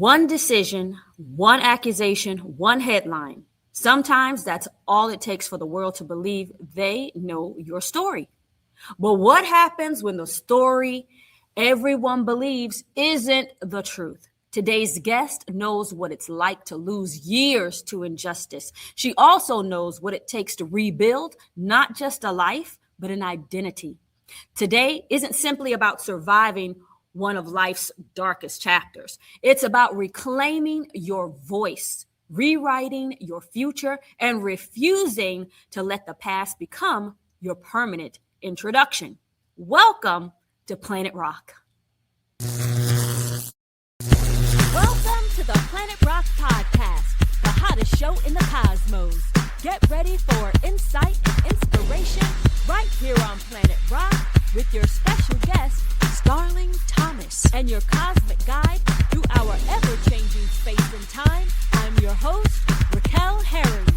One decision, one accusation, one headline. Sometimes that's all it takes for the world to believe they know your story. But what happens when the story everyone believes isn't the truth? Today's guest knows what it's like to lose years to injustice. She also knows what it takes to rebuild not just a life, but an identity. Today isn't simply about surviving one of life's darkest chapters. It's about reclaiming your voice, rewriting your future, and refusing to let the past become your permanent introduction. Welcome to PlanetRoq. Welcome to the PlanetRoq podcast, the hottest show in the cosmos. Get ready for insight and inspiration right here on PlanetRoq with your special guest, Starling Thomas, and your cosmic guide through our ever-changing space and time. I'm your host, Raquel Herring.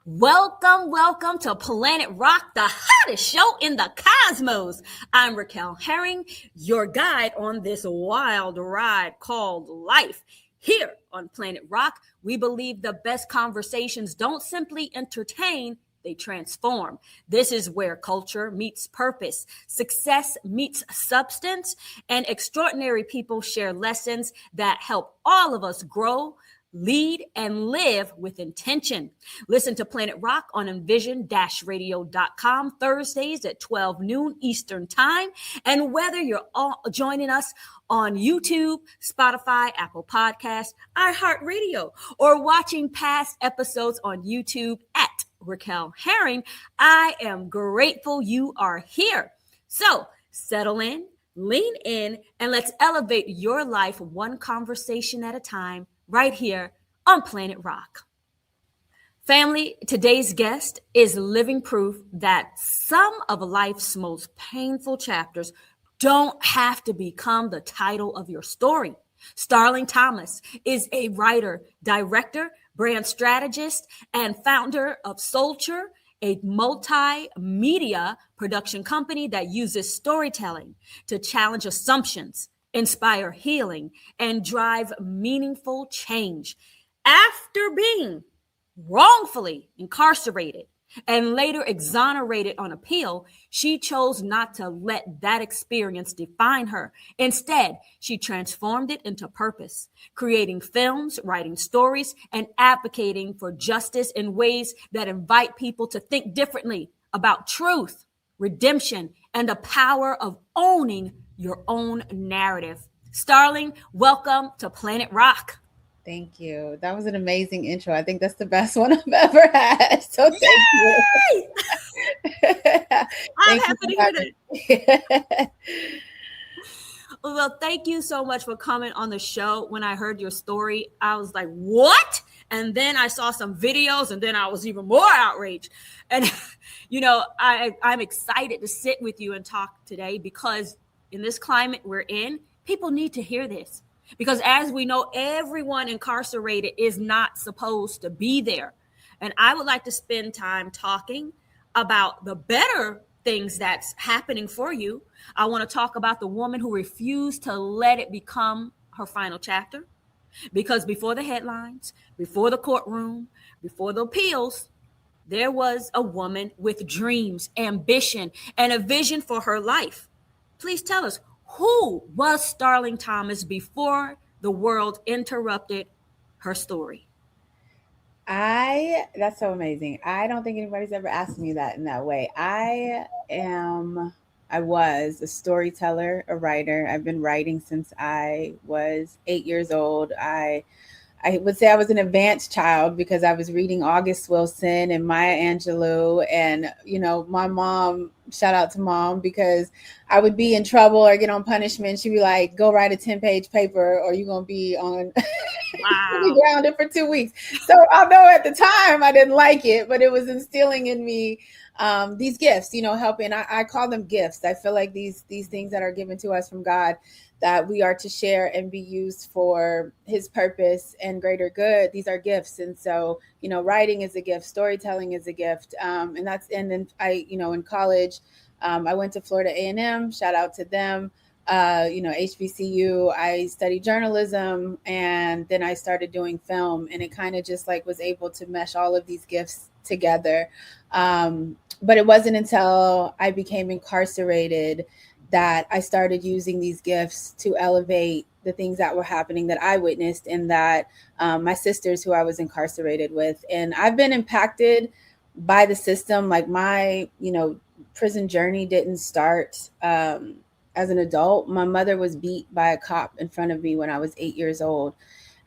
Welcome to PlanetRoq, the hottest show in the cosmos. I'm Raquel Herring, your guide on this wild ride called life. Here on PlanetRoq, we believe the best conversations don't simply entertain, they transform. This is where culture meets purpose, success meets substance, and extraordinary people share lessons that help all of us grow, lead, and live with intention. Listen to PlanetRoq on envision-radio.com Thursdays at 12 noon Eastern Time. And whether you're all joining us on YouTube, Spotify, Apple Podcasts, iHeartRadio, or watching past episodes on YouTube at Raquel Herring, I am grateful you are here. So settle in, lean in, and let's elevate your life one conversation at a time right here on PlanetRoq. Family, today's guest is living proof that some of life's most painful chapters don't have to become the title of your story. Starling Thomas is a writer, director, brand strategist, and founder of Soulture, a multimedia production company that uses storytelling to challenge assumptions, inspire healing, and drive meaningful change. After being wrongfully incarcerated and later exonerated on appeal, she chose not to let that experience define her. Instead, she transformed it into purpose, creating films, writing stories, and advocating for justice in ways that invite people to think differently about truth, redemption, and the power of owning your own narrative. Starling, welcome to PlanetRoq. Thank you. That was an amazing intro. I think that's the best one I've ever had. So thank you. I'm happy to hear that. Well, thank you so much for coming on the show. When I heard your story, I was like, what? And then I saw some videos, and then I was even more outraged. And, I'm excited to sit with you and talk today because in this climate we're in, people need to hear this. Because as we know, everyone incarcerated is not supposed to be there. And I would like to spend time talking about the better things that's happening for you. I want to talk about the woman who refused to let it become her final chapter. Because before the headlines, before the courtroom, before the appeals, there was a woman with dreams, ambition, and a vision for her life. Please tell us, who was Starling Thomas before the world interrupted her story? That's so amazing. I don't think anybody's ever asked me that in that way. I was a storyteller, a writer. I've been writing since I was 8 years old. I would say I was an advanced child because I was reading August Wilson and Maya Angelou. And, my mom, shout out to mom, because I would be in trouble or get on punishment. She'd be like, go write a 10-page paper or you're going to be on be grounded for 2 weeks. So although at the time I didn't like it, but it was instilling in me these gifts, helping. I call them gifts. I feel like these things that are given to us from God, that we are to share and be used for his purpose and greater good. These are gifts. And so, writing is a gift, storytelling is a gift. And then I, in college, I went to Florida A&M, shout out to them. HBCU, I studied journalism, and then I started doing film, and it kind of just like was able to mesh all of these gifts together. But it wasn't until I became incarcerated that I started using these gifts to elevate the things that were happening that I witnessed, and that my sisters who I was incarcerated with. And I've been impacted by the system. Like my, prison journey didn't start as an adult. My mother was beat by a cop in front of me when I was 8 years old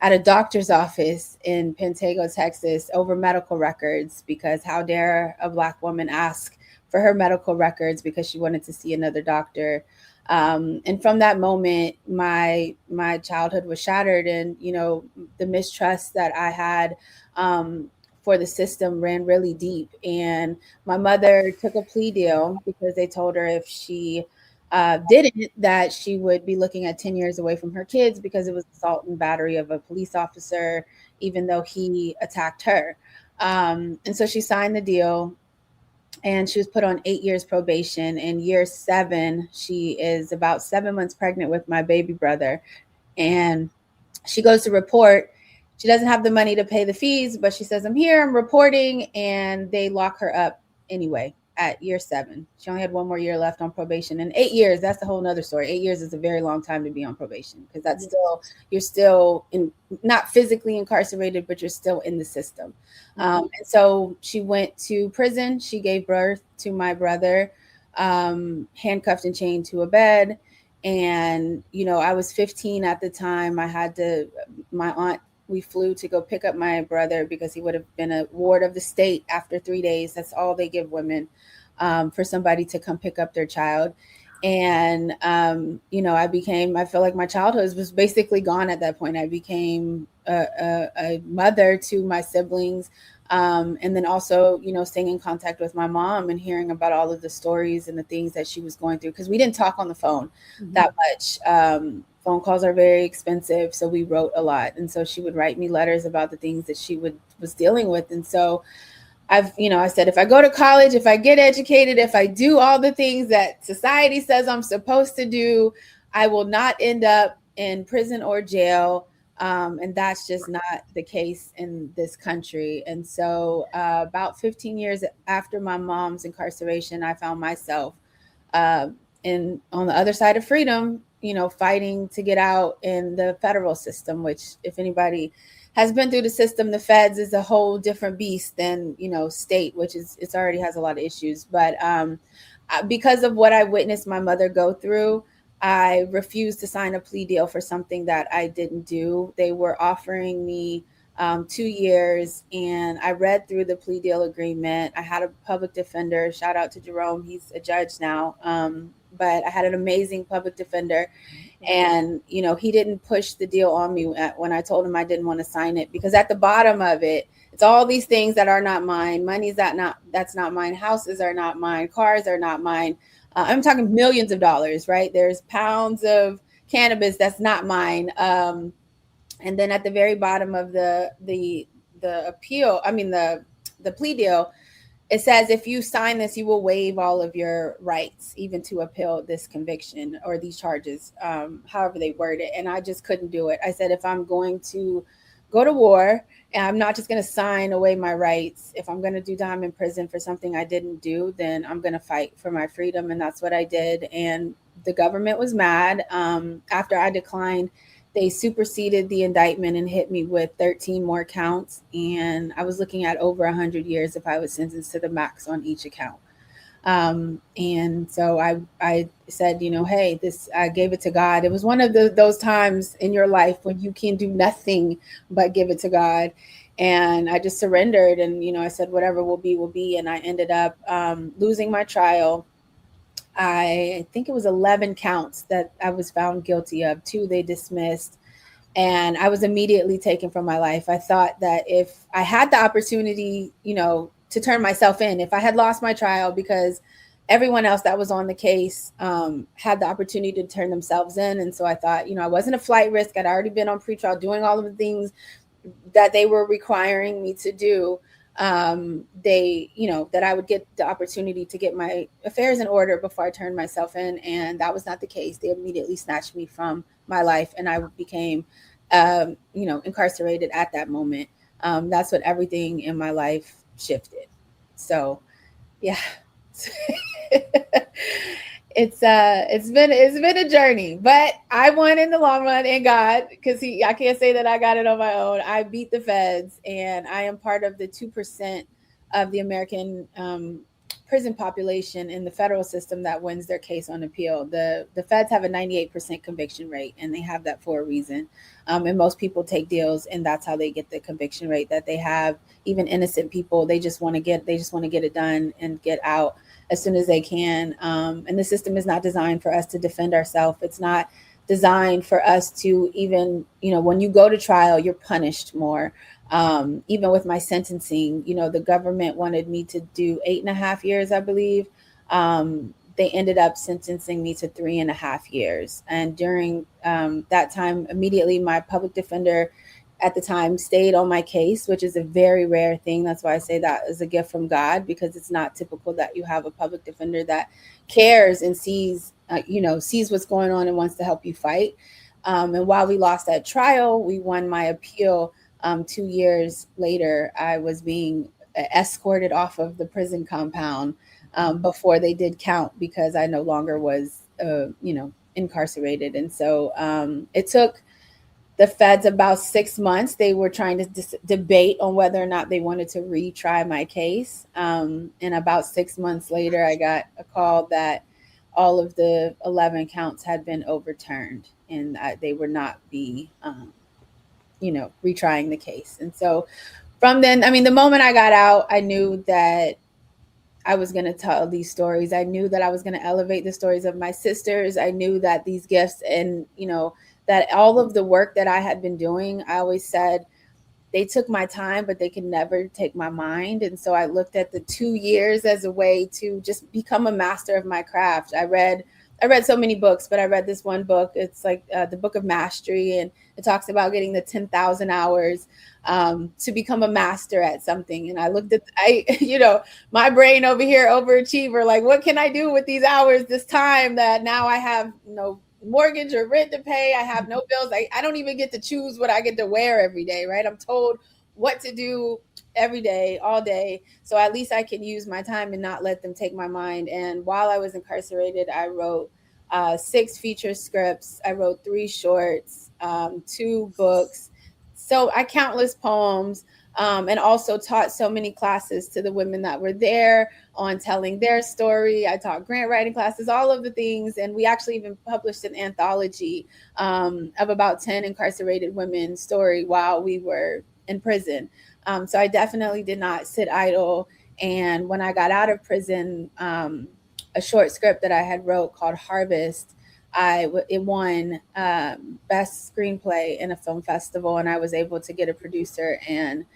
at a doctor's office in Pantego, Texas, over medical records, because how dare a Black woman ask for her medical records because she wanted to see another doctor. And from that moment, my childhood was shattered, and, the mistrust that I had for the system ran really deep. And my mother took a plea deal because they told her if she didn't, that she would be looking at 10 years away from her kids, because it was assault and battery of a police officer, even though he attacked her. And so she signed the deal, and she was put on 8 years probation. In year 7, she is about 7 months pregnant with my baby brother. And she goes to report. She doesn't have the money to pay the fees, but she says, I'm here, I'm reporting. And they lock her up anyway at year 7. She only had 1 more year left on probation. And 8 years, that's a whole nother story. 8 years is a very long time to be on probation, because that's you're still not physically incarcerated, but you're still in the system. And so she went to prison. She gave birth to my brother, handcuffed and chained to a bed. And, I was 15 at the time. My aunt, we flew to go pick up my brother because he would have been a ward of the state after 3 days. That's all they give women, for somebody to come pick up their child. And, I feel like my childhood was basically gone at that point. I became a mother to my siblings. And then also, staying in contact with my mom and hearing about all of the stories and the things that she was going through, because we didn't talk on the phone that much. Phone calls are very expensive, so we wrote a lot. And so she would write me letters about the things that she was dealing with. And so I said, if I go to college, if I get educated, if I do all the things that society says I'm supposed to do, I will not end up in prison or jail. And that's just not the case in this country. And so about 15 years after my mom's incarceration, I found myself on the other side of freedom, fighting to get out in the federal system, which, if anybody has been through the system, the feds is a whole different beast than, state, which it's already has a lot of issues. But because of what I witnessed my mother go through, I refused to sign a plea deal for something that I didn't do. They were offering me 2 years, and I read through the plea deal agreement. I had a public defender. Shout out to Jerome. He's a judge now. But I had an amazing public defender, and, he didn't push the deal on me when I told him I didn't want to sign it, because at the bottom of it, it's all these things that are not mine. Money's that's not mine. Houses are not mine. Cars are not mine. I'm talking millions of dollars, right? There's pounds of cannabis that's not mine. And then at the very bottom of the appeal, the plea deal, it says, if you sign this, you will waive all of your rights, even to appeal this conviction or these charges, however they word it. And I just couldn't do it. I said, if I'm going to go to war, and I'm not just going to sign away my rights. If I'm going to do time in prison for something I didn't do, then I'm going to fight for my freedom. And that's what I did. And the government was mad. After I declined, they superseded the indictment and hit me with 13 more counts. And I was looking at over 100 years if I was sentenced to the max on each account. And so I said, hey, I gave it to God. It was one of those times in your life when you can do nothing but give it to God. And I just surrendered, and, I said, whatever will be, will be. And I ended up losing my trial. I think it was 11 counts that I was found guilty of. 2 they dismissed, and I was immediately taken from my life. I thought that if I had the opportunity, to turn myself in. If I had lost my trial, because everyone else that was on the case had the opportunity to turn themselves in. And so I thought, I wasn't a flight risk. I'd already been on pretrial doing all of the things that they were requiring me to do. That I would get the opportunity to get my affairs in order before I turned myself in. And that was not the case. They immediately snatched me from my life, and I became, incarcerated at that moment. That's when everything in my life shifted. So, yeah. It's been a journey, but I won in the long run in God, because I can't say that I got it on my own. I beat the feds, and I am part of the 2% of the American prison population in the federal system that wins their case on appeal. The feds have a 98% conviction rate, and they have that for a reason. And most people take deals, and that's how they get the conviction rate that they have. Even innocent people, they just want to get it done and get out as soon as they can. And the system is not designed for us to defend ourselves. It's not designed for us to even, when you go to trial, you're punished more. Even with my sentencing, the government wanted me to do 8.5 years, I believe. They ended up sentencing me to 3.5 years. And during that time, immediately my public defender at the time stayed on my case, which is a very rare thing. That's why I say that is a gift from God, because it's not typical that you have a public defender that cares and sees what's going on and wants to help you fight. And while we lost that trial, we won my appeal. 2 years later, I was being escorted off of the prison compound before they did count, because I no longer was, incarcerated. And so it took the feds about 6 months. They were trying to debate on whether or not they wanted to retry my case. And about 6 months later, I got a call that all of the 11 counts had been overturned, and they would not be, retrying the case. And so from then, the moment I got out, I knew that I was going to tell these stories. I knew that I was going to elevate the stories of my sisters. I knew that these gifts and, that all of the work that I had been doing, I always said, they took my time, but they could never take my mind. And so I looked at the 2 years as a way to just become a master of my craft. I read so many books, but I read this one book. It's like the Book of Mastery, and it talks about getting the 10,000 hours to become a master at something. And I looked at, my brain over here, overachiever, like, what can I do with these hours, this time that now I have no mortgage or rent to pay? I have no bills. I don't even get to choose what I get to wear every day, right? I'm told what to do every day, all day. So at least I can use my time and not let them take my mind. And while I was incarcerated, I wrote 6 feature scripts. I wrote 3 shorts, 2 books. So countless poems, and also taught so many classes to the women that were there on telling their story. I taught grant writing classes, all of the things. And we actually even published an anthology of about 10 incarcerated women's story while we were in prison. So I definitely did not sit idle. And when I got out of prison, a short script that I had wrote called Harvest, it won best screenplay in a film festival, and I was able to get a producer and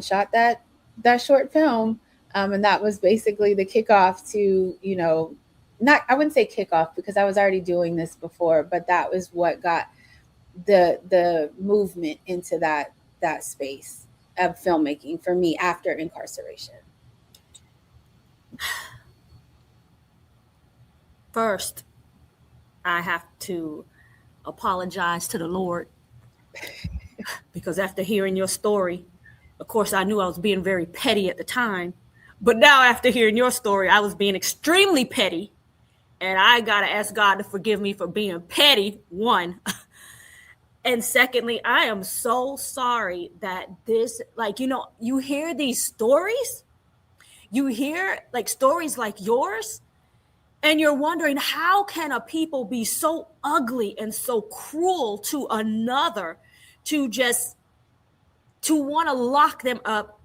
shot that short film. And that was basically the kickoff to, I wouldn't say kickoff because I was already doing this before, but that was what got the movement into that space of filmmaking for me after incarceration. First, I have to apologize to the Lord, because after hearing your story, of course, I knew I was being very petty at the time. But now after hearing your story, I was being extremely petty. And I got to ask God to forgive me for being petty, one. And secondly, I am so sorry that this, you hear these stories. You hear stories like yours. And you're wondering, how can a people be so ugly and so cruel to another, to want to lock them up,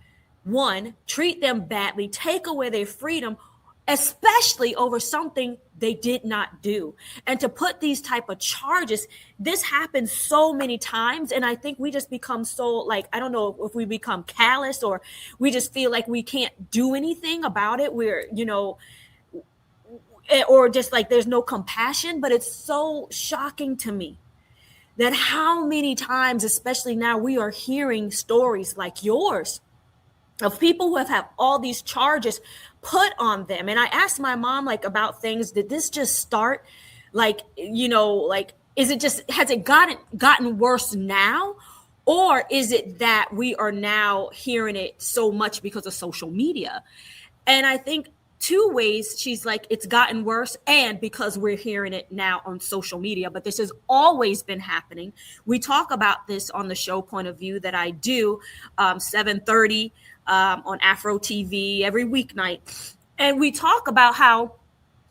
one, treat them badly, take away their freedom, especially over something they did not do. And to put these type of charges, this happens so many times. And I think we just become so, like, I don't know if we become callous or we just feel like we can't do anything about it. We're, or just like there's no compassion. But it's so shocking to me that how many times, especially now, we are hearing stories like yours of people who have had all these charges put on them. And I asked my mom, like, about things. Did this just start? Like, is it just, has it gotten worse now? Or is it that we are now hearing it so much because of social media? And I think two ways. She's like, it's gotten worse, and because we're hearing it now on social media. But this has always been happening. We talk about this on the show Point of View that I do 7:30 on Afro TV every weeknight. And we talk about how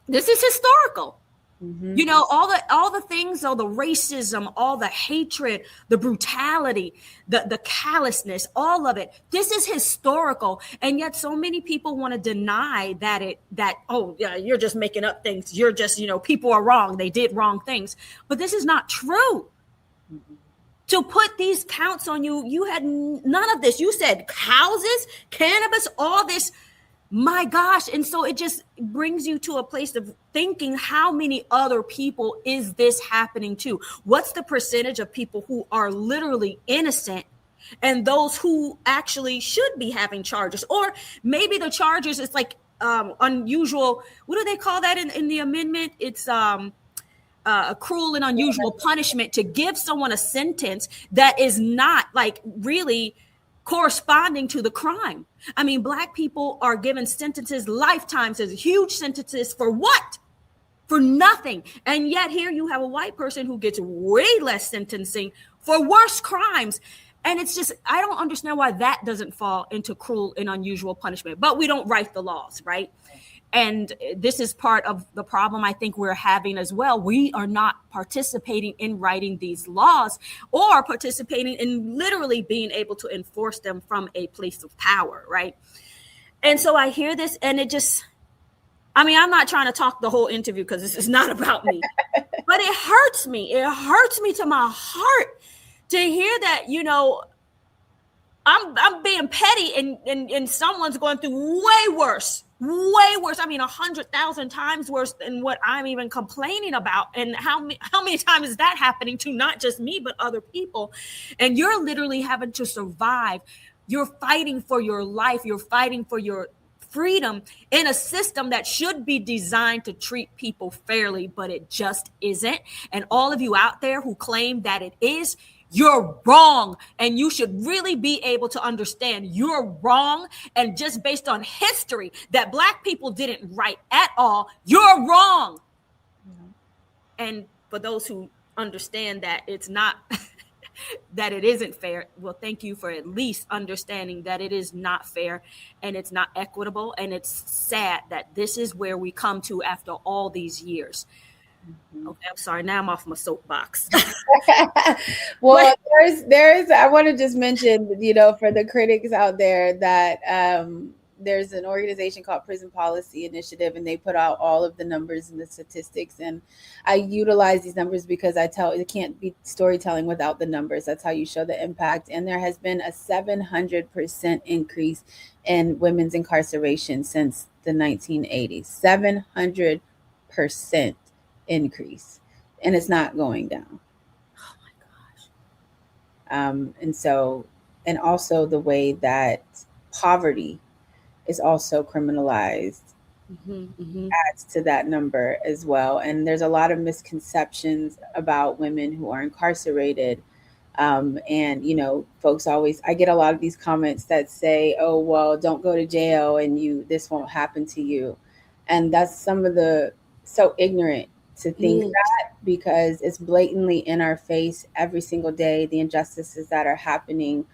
this is historical. Mm-hmm. All the things, all the racism, all the hatred, the brutality, the callousness, all of it. This is historical. And yet so many people want to deny oh, yeah, you're just making up things. You're just, people are wrong. They did wrong things. But this is not true. Mm-hmm. To put these counts on you, you had none of this. You said houses, cannabis, all this. My gosh. And so it just brings you to a place of thinking, how many other people is this happening to? What's the percentage of people who are literally innocent and those who actually should be having charges? Or maybe the charges is like unusual. What do they call that in the amendment? It's a cruel and unusual punishment, to give someone a sentence that is not like really corresponding to the crime. I mean, Black people are given sentences, lifetimes, as huge sentences for what? For nothing. And yet here you have a white person who gets way less sentencing for worse crimes. And it's just, I don't understand why that doesn't fall into cruel and unusual punishment. But we don't write the laws, right? And this is part of the problem I think we're having as well. We are not participating in writing these laws or participating in literally being able to enforce them from a place of power, right? And so I hear this and it just, I'm not trying to talk the whole interview because this is not about me, but it hurts me. It hurts me to my heart to hear that, I'm being petty and someone's going through way worse. 100,000 times worse than what I'm even complaining about. And how many times is that happening to not just me, but other people? And you're literally having to survive. You're fighting for your life. You're fighting for your freedom in a system that should be designed to treat people fairly, but it just isn't. And all of you out there who claim that it is, you're wrong. And you should really be able to understand you're wrong. And just based on history that Black people didn't write at all, you're wrong. Mm-hmm. And for those who understand that it's not, that it isn't fair, well, thank you for at least understanding that it is not fair and it's not equitable. And it's sad that this is where we come to after all these years. Okay, I'm sorry. Now I'm off my soapbox. Well, there's. I want to just mention, for the critics out there, that there's an organization called Prison Policy Initiative, and they put out all of the numbers and the statistics. And I utilize these numbers because it can't be storytelling without the numbers. That's how you show the impact. And there has been a 700% increase in women's incarceration since the 1980s. 700% increase, and it's not going down. Oh my gosh. And also the way that poverty is also criminalized adds to that number as well. And there's a lot of misconceptions about women who are incarcerated. And folks I get a lot of these comments that say, oh, well, don't go to jail and this won't happen to you. And that's so ignorant to think that, because it's blatantly in our face every single day, the injustices that are happening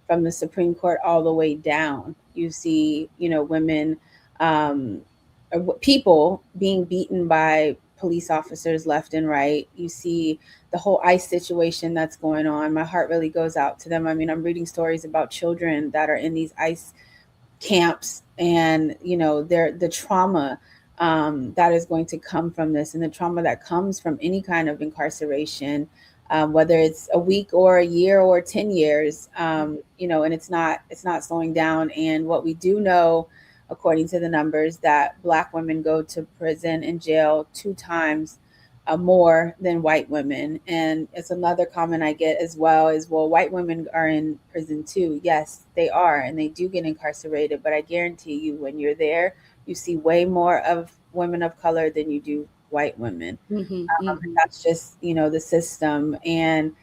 from the Supreme Court all the way down. You see, women, people being beaten by police officers left and right. You see the whole ICE situation that's going on. My heart really goes out to them. I'm reading stories about children that are in these ICE camps, and the trauma that is going to come from this, and the trauma that comes from any kind of incarceration, whether it's a week or a year or 10 years, and it's not slowing down. And what we do know, according to the numbers, that Black women go to prison and jail 2 times more than white women. And it's another comment I get as well is, well, white women are in prison too. Yes, they are, and they do get incarcerated. But I guarantee you, when you're there, you see way more of women of color than you do white women. That's just, the system. And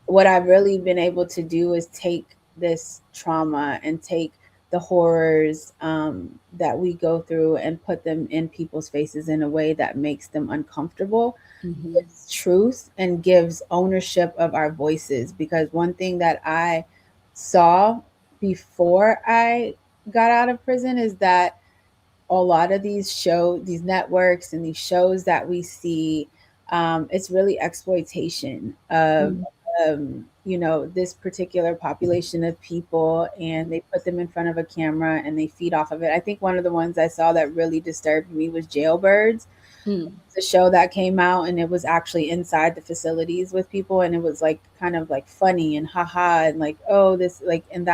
what I've really been able to do is take this trauma and take the horrors that we go through and put them in people's faces in a way that makes them uncomfortable, gives truth, and gives ownership of our voices. Because one thing that I saw before I got out of prison is that a lot of these networks and these shows that we see, it's really exploitation of this particular population of people, and they put them in front of a camera and they feed off of it. I think one of the ones I saw that really disturbed me was Jailbirds. It's a show that came out, and it was actually inside the facilities with people, and it was like kind of like funny and haha, and like, oh, this, like, and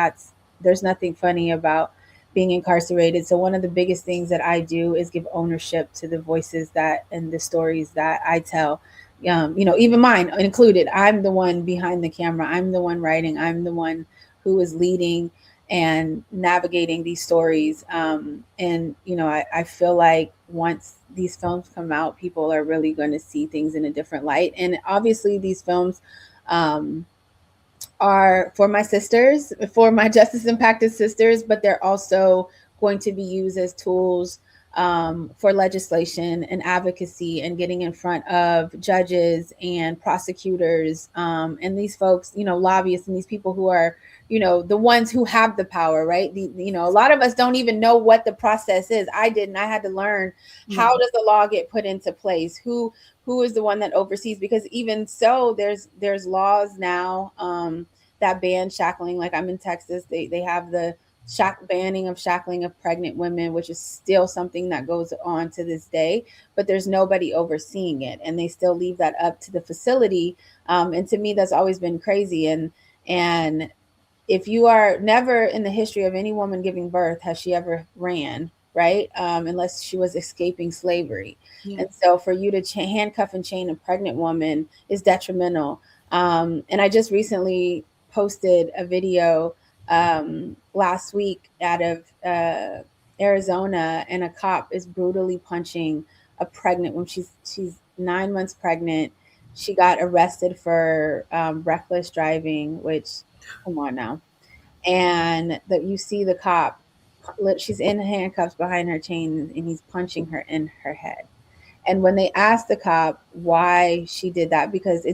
there's nothing funny about being incarcerated. So one of the biggest things that I do is give ownership to the voices that and the stories that I tell. Even mine included. I'm the one behind the camera. I'm the one writing. I'm the one who is leading and navigating these stories. I feel like once these films come out, people are really going to see things in a different light. And obviously these films are for my sisters, for my justice impacted sisters, but they're also going to be used as tools for legislation and advocacy and getting in front of judges and prosecutors and these folks, lobbyists and these people who are, the ones who have the power, right? A lot of us don't even know what the process is. I didn't. I had to learn how does the law get put into place? Who is the one that oversees? Because even so, there's laws now that ban shackling. Like I'm in Texas, they have the banning of shackling of pregnant women, which is still something that goes on to this day, but there's nobody overseeing it, and they still leave that up to the facility. And to me, that's always been crazy. And if you are never in the history of any woman giving birth has she ever ran, right? Unless she was escaping slavery. Yeah. And so for you to handcuff and chain a pregnant woman is detrimental. And I just recently posted a video last week out of Arizona, and a cop is brutally punching a pregnant woman. She's 9 months pregnant. She got arrested for reckless driving, which, come on now. And that you see the cop, she's in handcuffs behind her chain, and he's punching her in her head. And when they asked the cop why she did that, because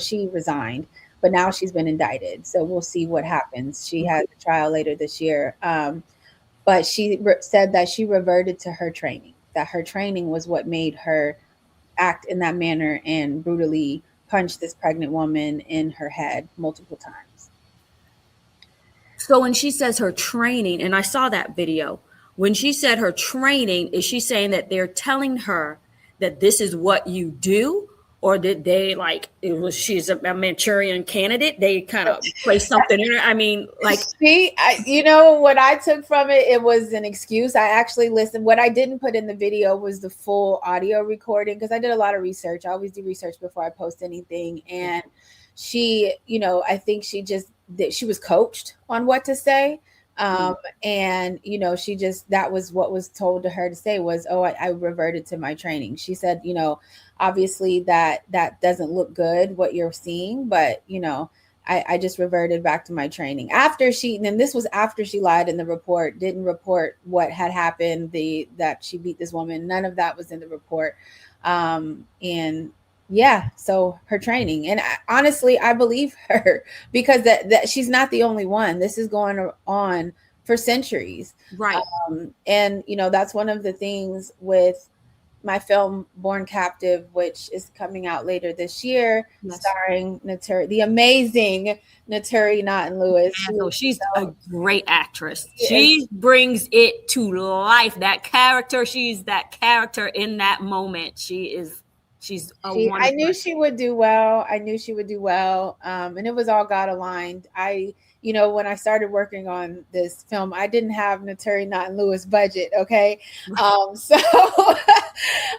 she resigned, but now she's been indicted. So we'll see what happens. She has a trial later this year. But she said that she reverted to her training, that her training was what made her act in that manner and brutally punch this pregnant woman in her head multiple times. So when she says her training, and I saw that video, when she said her training, is she saying that they're telling her that this is what you do? Or did they she's a Manchurian candidate? They kind of place something in her. I mean, like, what I took from it, it was an excuse. I actually listened. What I didn't put in the video was the full audio recording, because I did a lot of research. I always do research before I post anything. And she, I think she was coached on what to say. And that was what was told to her to say was, I reverted to my training. She said, obviously that doesn't look good what you're seeing, but I just reverted back to my training and this was after she lied in the report, didn't report what had happened, that she beat this woman. None of that was in the report. So her training, and honestly, I believe her, because that she's not the only one. This is going on for centuries. Right. And that's one of the things with my film Born Captive, which is coming out later this year, starring the amazing Naturi Naughton-Lewis. So she's a great actress. She brings it to life. That character, she's that character in that moment. She's a wonderful. I knew she would do well. And it was all God aligned. When I started working on this film, I didn't have Naturi Naughton-Lewis budget. Okay. So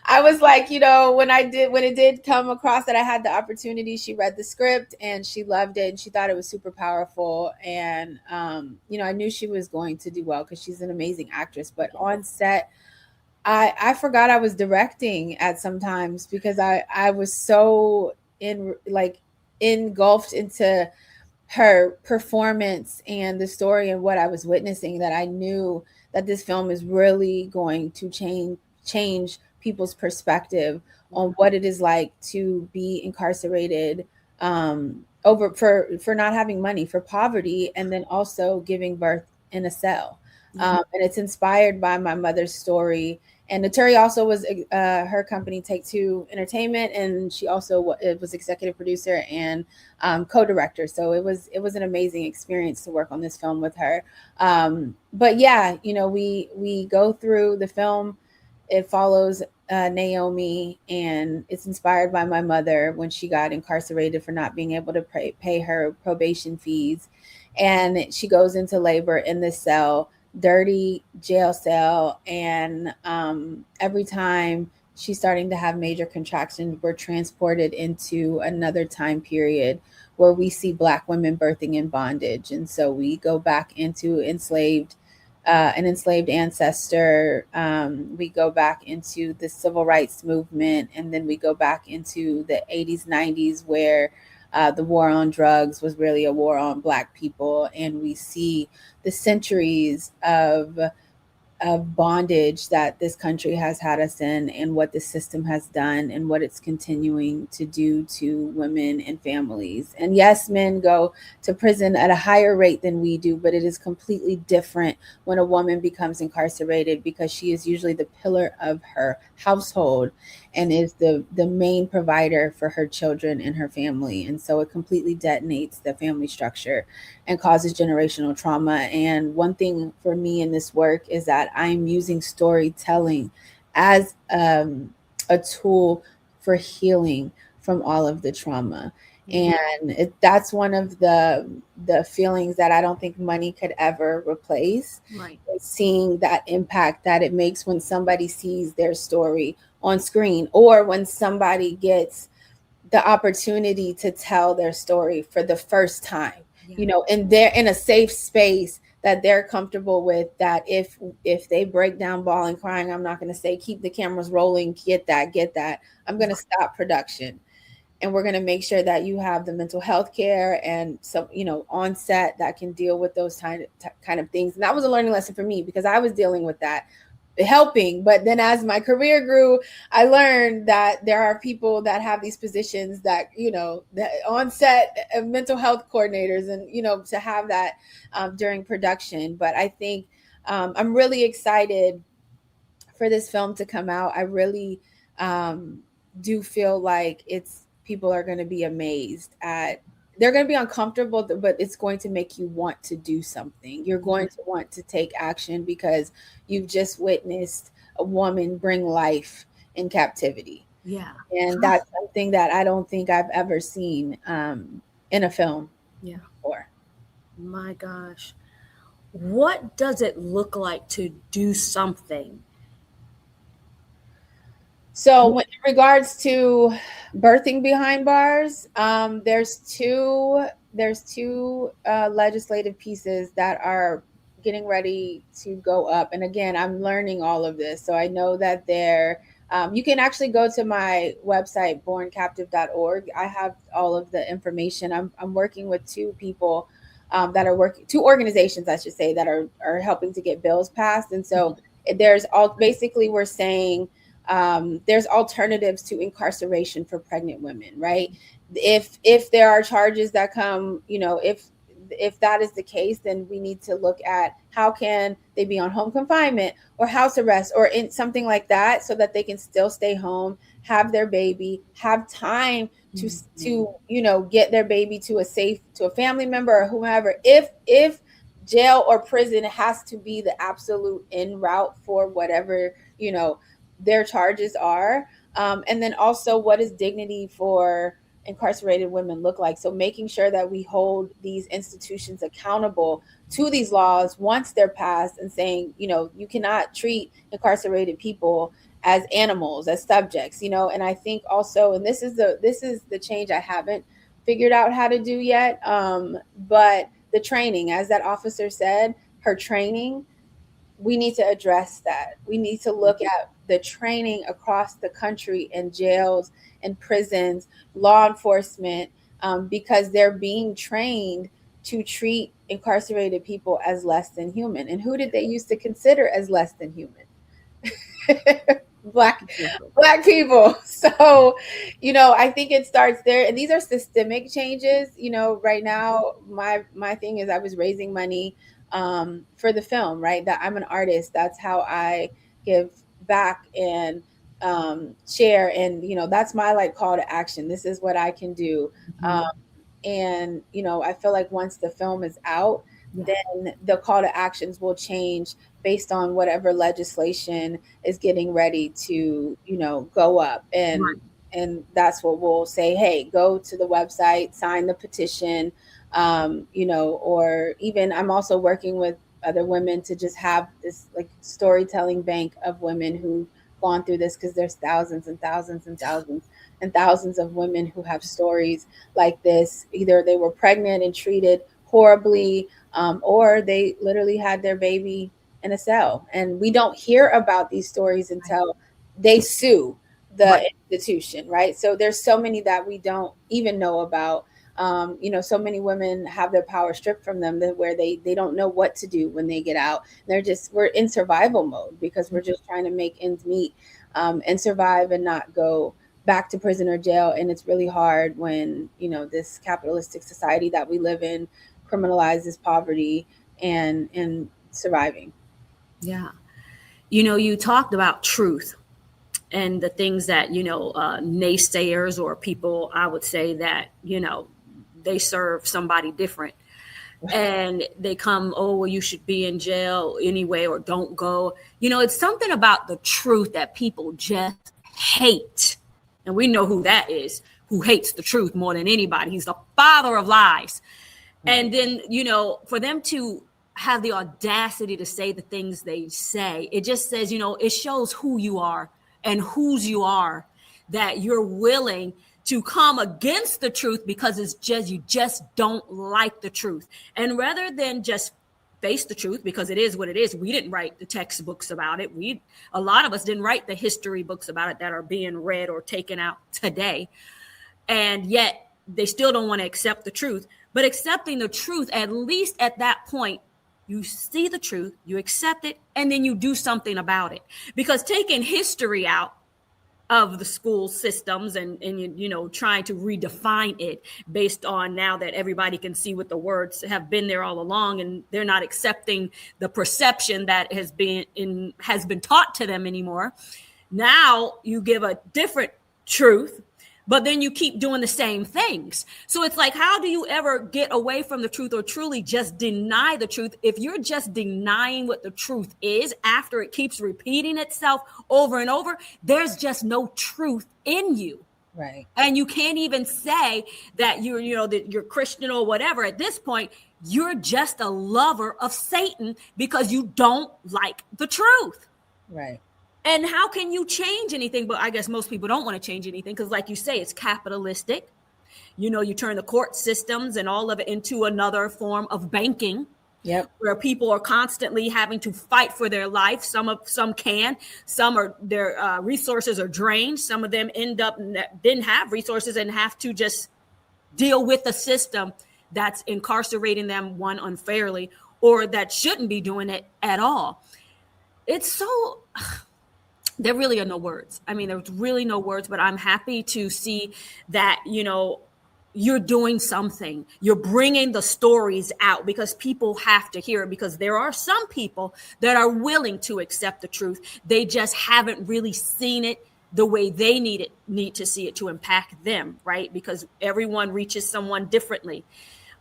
I was like, when it did come across that I had the opportunity, she read the script and she loved it and she thought it was super powerful. And, I knew she was going to do well because she's an amazing actress, but on set, I forgot I was directing at sometimes because I was so engulfed into her performance and the story and what I was witnessing that I knew that this film is really going to change people's perspective on what it is like to be incarcerated for not having money, for poverty, and then also giving birth in a cell. And it's inspired by my mother's story. And Naturi also was her company Take Two Entertainment, and she also was executive producer and co-director. So it was an amazing experience to work on this film with her. But yeah, we go through the film. It follows Naomi, and it's inspired by my mother when she got incarcerated for not being able to pay her probation fees, and she goes into labor in this cell. Dirty jail cell, and every time she's starting to have major contractions, we're transported into another time period where we see Black women birthing in bondage. And so we go back into an enslaved ancestor. We go back into the civil rights movement, and then we go back into the 80s, 90s, where the war on drugs was really a war on Black people. And we see the centuries of bondage that this country has had us in, and what the system has done and what it's continuing to do to women and families. And yes, men go to prison at a higher rate than we do, but it is completely different when a woman becomes incarcerated, because she is usually the pillar of her household and is the main provider for her children and her family. And so it completely detonates the family structure and causes generational trauma. And one thing for me in this work is that I'm using storytelling as a tool for healing from all of the trauma. And that's one of the feelings that I don't think money could ever replace. Right. Seeing that impact that it makes when somebody sees their story on screen, or when somebody gets the opportunity to tell their story for the first time, and they're in a safe space that they're comfortable with, that if they break down bawling, crying, I'm not going to say, keep the cameras rolling, get that. I'm going to stop production. And we're going to make sure that you have the mental health care and some, on set that can deal with those kind of things. And that was a learning lesson for me, because I was dealing with that, helping. But then as my career grew, I learned that there are people that have these positions that, that on set mental health coordinators, and, to have that during production. But I think I'm really excited for this film to come out. I really do feel like people are going to be amazed at, they're going to be uncomfortable, but it's going to make you want to do something. You're going to want to take action because you've just witnessed a woman bring life in captivity. Yeah. And that's something that I don't think I've ever seen in a film before. My gosh. What does it look like to do something? So in regards to birthing behind bars, there's two legislative pieces that are getting ready to go up. And again, I'm learning all of this. So I know that you can actually go to my website, borncaptive.org. I have all of the information. I'm working with two people two organizations, I should say, that are helping to get bills passed. And so we're saying, there's alternatives to incarceration for pregnant women, right? If there are charges that come, if if that is the case, then we need to look at how can they be on home confinement or house arrest or in something like that, so that they can still stay home, have their baby, have time to get their baby to a family member or whomever. If jail or prison has to be the absolute en route for whatever their charges are. And then also, what does dignity for incarcerated women look like? So making sure that we hold these institutions accountable to these laws once they're passed, and saying, you cannot treat incarcerated people as animals, as subjects, and I think also, and this is the change I haven't figured out how to do yet, but the training, as that officer said, her training, we need to address that. We need to look at the training across the country in jails and prisons, law enforcement, because they're being trained to treat incarcerated people as less than human. And who did they used to consider as less than human? Black people. So, I think it starts there. And these are systemic changes. Right now, my thing is I was raising money for the film, right? That I'm an artist. That's how I give back and share. And, that's my call to action. This is what I can do. And, I feel like once the film is out, then the call to actions will change based on whatever legislation is getting ready to, go up. And that's what we'll say, hey, go to the website, sign the petition, or even I'm also working with other women to just have this storytelling bank of women who've gone through this, because there's thousands and thousands and thousands and thousands of women who have stories like this. Either they were pregnant and treated horribly, or they literally had their baby in a cell. And we don't hear about these stories until they sue the institution, right? So there's so many that we don't even know about. So many women have their power stripped from them, where they don't know what to do when they get out. We're in survival mode because we're just trying to make ends meet, and survive and not go back to prison or jail. And it's really hard when, this capitalistic society that we live in criminalizes poverty and surviving. Yeah. You talked about truth and the things that, naysayers or people, I would say that, they serve somebody different. And they come, oh, well, you should be in jail anyway, or don't go. It's something about the truth that people just hate. And we know who that is, who hates the truth more than anybody. He's the father of lies. And then, for them to have the audacity to say the things they say, it just says, it shows who you are and whose you are, that you're willing to come against the truth because you just don't like the truth. And rather than just face the truth, because it is what it is. We didn't write the textbooks about it. A lot of us didn't write the history books about it that are being read or taken out today. And yet they still don't want to accept the truth. But accepting the truth, at least at that point, you see the truth, you accept it, and then you do something about it. Because taking history out of the school systems and trying to redefine it based on now that everybody can see what the words have been there all along, and they're not accepting the perception that has been taught to them anymore. Now you give a different truth, but then you keep doing the same things. So it's like, how do you ever get away from the truth or truly just deny the truth? If you're just denying what the truth is after it keeps repeating itself over and over, there's just no truth in you. Right. And you can't even say that that you're Christian or whatever. At this point, you're just a lover of Satan because you don't like the truth. Right. And how can you change anything? But I guess most people don't want to change anything because, like you say, it's capitalistic. You turn the court systems and all of it into another form of banking. Yep. Where people are constantly having to fight for their life. Some can, some are their resources are drained. Some of them end up didn't have resources and have to just deal with a system that's incarcerating them, one, unfairly, or that shouldn't be doing it at all. It's so. There really are no words. I mean, there's really no words, but I'm happy to see that, you're doing something. You're bringing the stories out because people have to hear it, because there are some people that are willing to accept the truth. They just haven't really seen it the way they need to see it to impact them, right? Because everyone reaches someone differently.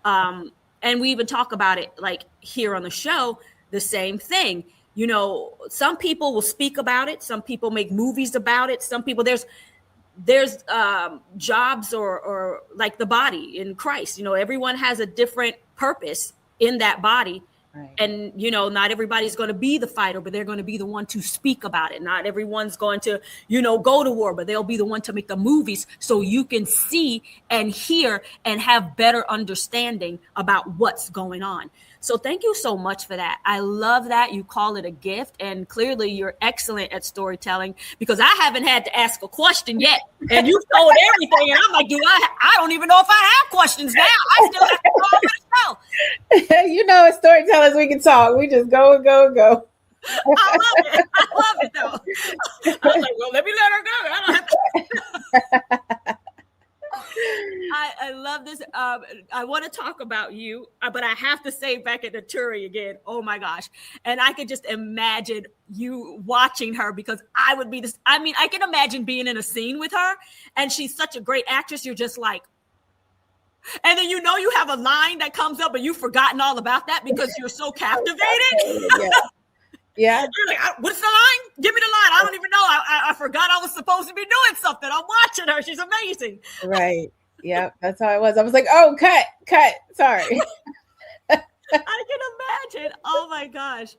And we even talk about it like here on the show, the same thing. You know, some people will speak about it. Some people make movies about it. Some people, there's jobs or like the body in Christ, you know, everyone has a different purpose in that body. Right. And, you know, not everybody's going to be the fighter, but they're going to be the one to speak about it. Not everyone's going to, you know, go to war, but they'll be the one to make the movies so you can see and hear and have better understanding about what's going on. So thank you so much for that. I love that you call it a gift, and clearly you're excellent at storytelling, because I haven't had to ask a question yet, and you told everything, and I'm like, I don't even know if I have questions now. I still have to go over the show. You know, as storytellers, we can talk. We just go. I love it though. I was like, well, let me let her go. I don't have to. I love this. I want to talk about you, but I have to say back at Naturi again. Oh my gosh. And I could just imagine you watching her, because I would be this. I mean, I can imagine being in a scene with her, and she's such a great actress. You're just like, and then, you know, you have a line that comes up and you've forgotten all about that because you're so captivated. Yeah. You're like, what's the line? Give me the line. I don't even know. I forgot I was supposed to be doing something. I'm watching her. She's amazing. Right. Yeah, that's how it was. I was like, oh, cut. Sorry. I can imagine. Oh my gosh.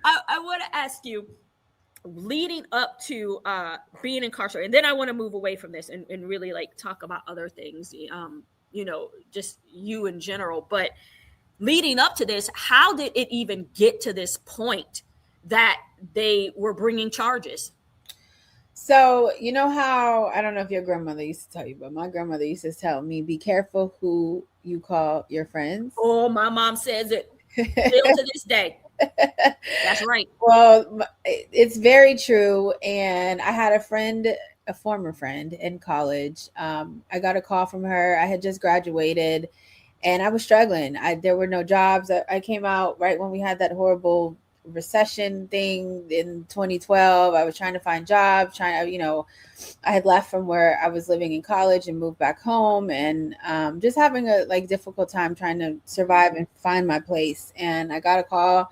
I want to ask you, leading up to being incarcerated, and then I want to move away from this and really like talk about other things, you know, just you in general. But leading up to this, how did it even get to this point that they were bringing charges? So, you know how, I don't know if your grandmother used to tell you, but my grandmother used to tell me, be careful who you call your friends. Oh, my mom says it still to this day. That's right. Well, it's very true. And I had a former friend in college. I got a call from her. I had just graduated and I was struggling. There were no jobs. I came out right when we had that horrible recession thing in 2012. I was trying to find jobs, I had left from where I was living in college and moved back home, and just having a difficult time trying to survive and find my place. And I got a call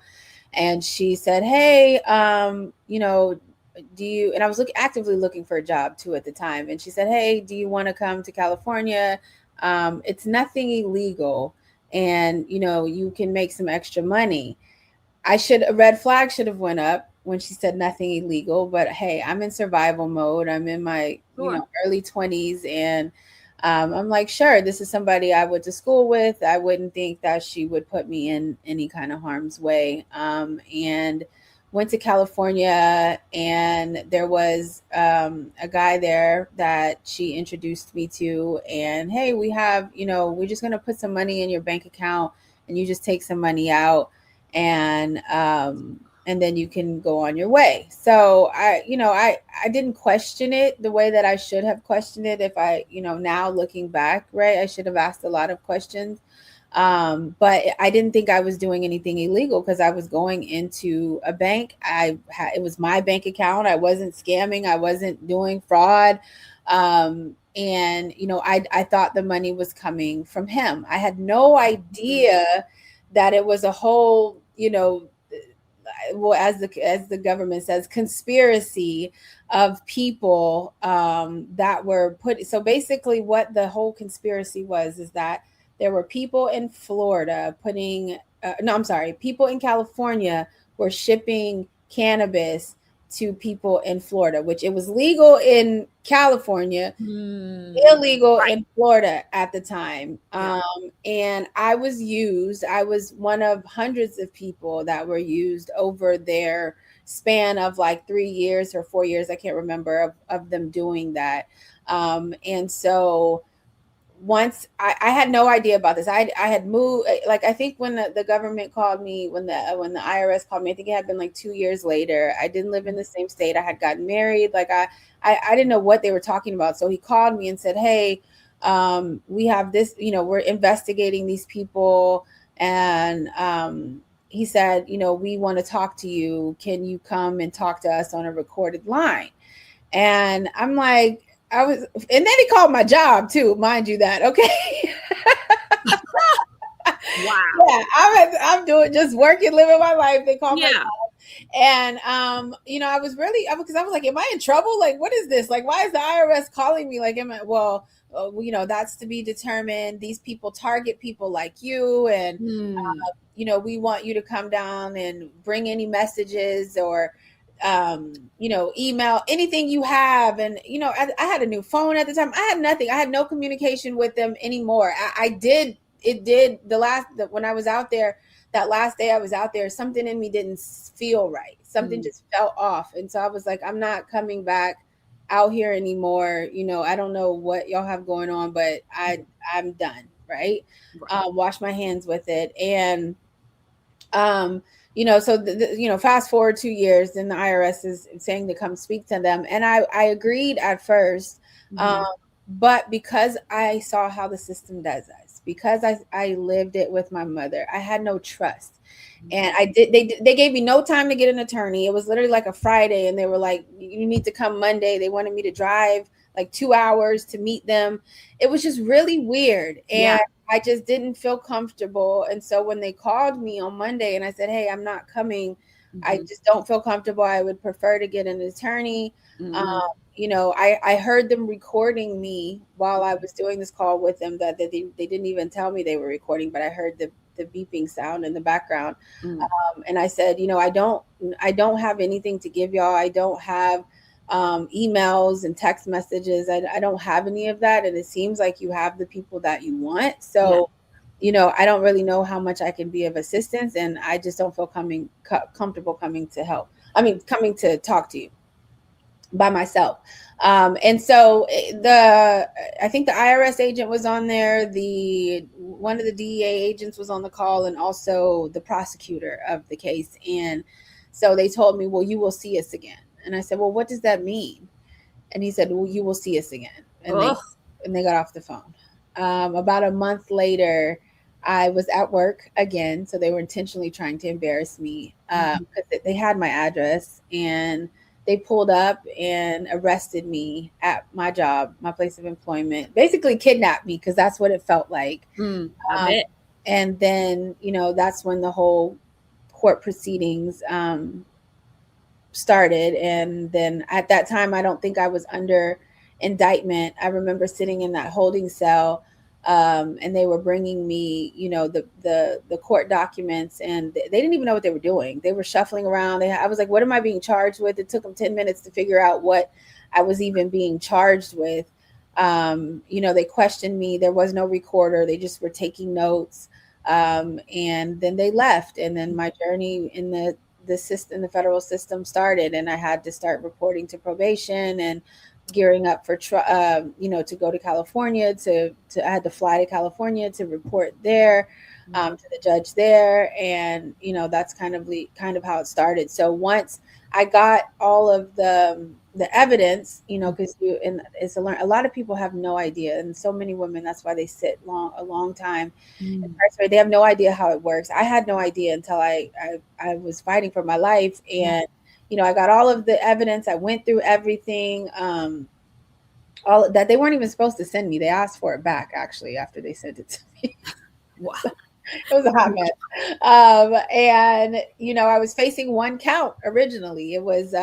and she said, hey, do you, and I was actively looking for a job too at the time. And she said, hey, do you want to come to California? It's nothing illegal, and you can make some extra money. A red flag should have went up when she said nothing illegal, but hey, I'm in survival mode. I'm in my early 20s, and I'm like, sure, this is somebody I went to school with. I wouldn't think that she would put me in any kind of harm's way. And went to California, and there was a guy there that she introduced me to, and hey, we have, we're just going to put some money in your bank account and you just take some money out, and then you can go on your way. So I didn't question it the way that I should have questioned it. If I, now looking back, right, I should have asked a lot of questions. But I didn't think I was doing anything illegal because I was going into a bank. It was my bank account. I wasn't scamming. I wasn't doing fraud. And, I thought the money was coming from him. I had no idea that it was a whole, as the government says, conspiracy of people that were so basically what the whole conspiracy was is that there were people in Florida people in California were shipping cannabis to people in Florida, which it was legal in California, illegal in Florida at the time. And I was one of hundreds of people that were used over their span of 3 years or 4 years. I can't remember of them doing that. And so once I had no idea about this. I had moved, I think when the government called me, when the IRS called me, I think it had been 2 years later. I didn't live in the same state. I had gotten married. I didn't know what they were talking about. So he called me and said, hey, We have this, we're investigating these people. And he said, we want to talk to you. Can you come and talk to us on a recorded line? And I'm like, and then he called my job too, mind you that. Okay. Wow. Yeah, I'm doing just working, living my life. They called my job. And I was really, because I was like, am I in trouble? Like, what is this? Like, why is the IRS calling me? Like, that's to be determined. These people target people like you, and we want you to come down and bring any messages or email anything you have. And I had a new phone at the time. I had nothing. I had no communication with them anymore. When I was out there, that last day I was out there, something in me didn't feel right. Something just felt off. And so I was like, I'm not coming back out here anymore. I don't know what y'all have going on, but I'm done. Right. Wash my hands with it. And, so fast forward 2 years, then the IRS is saying to come speak to them. And I agreed at first. But because I saw how the system does us, because I lived it with my mother, I had no trust. And they gave me no time to get an attorney. It was literally like a Friday, and they were like, you need to come Monday. They wanted me to drive like 2 hours to meet them. It was just really weird. And I just didn't feel comfortable. And so when they called me on Monday and I said, hey, I'm not coming, I just don't feel comfortable. I would prefer to get an attorney. I heard them recording me while I was doing this call with them, that they didn't even tell me they were recording, but I heard the beeping sound in the background. And I said, I don't have anything to give y'all. I don't have emails and text messages. I don't have any of that. And it seems like you have the people that you want. So, I don't really know how much I can be of assistance. And I just don't feel comfortable coming to help. Coming to talk to you by myself. And so I think the IRS agent was on there. One of the DEA agents was on the call, and also the prosecutor of the case. And so they told me, well, you will see us again. And I said, well, what does that mean? And he said, well, you will see us again. And they got off the phone. About a month later, I was at work again. So they were intentionally trying to embarrass me because they had my address, and they pulled up and arrested me at my job, my place of employment, basically kidnapped me, because that's what it felt like. And then, that's when the whole court proceedings started. And then at that time, I don't think I was under indictment. I remember sitting in that holding cell, and they were bringing me, the court documents, and they didn't even know what they were doing. They were shuffling around. I was like, what am I being charged with? It took them 10 minutes to figure out what I was even being charged with. They questioned me. There was no recorder. They just were taking notes. And then they left. And then my journey in the system, the federal system, started, and I had to start reporting to probation and gearing up for to go to California. I had to fly to California to report there to the judge there, and that's kind of how it started. So once I got all of the evidence, because a lot of people have no idea, and so many women, that's why they sit a long time incarcerated. They have no idea how it works. I had no idea until I was fighting for my life, and I got all of the evidence. I went through everything, all that. They weren't even supposed to send me. They asked for it back, actually, after they sent it to me. Wow. It was a hot mess. And, I was facing one count originally. It was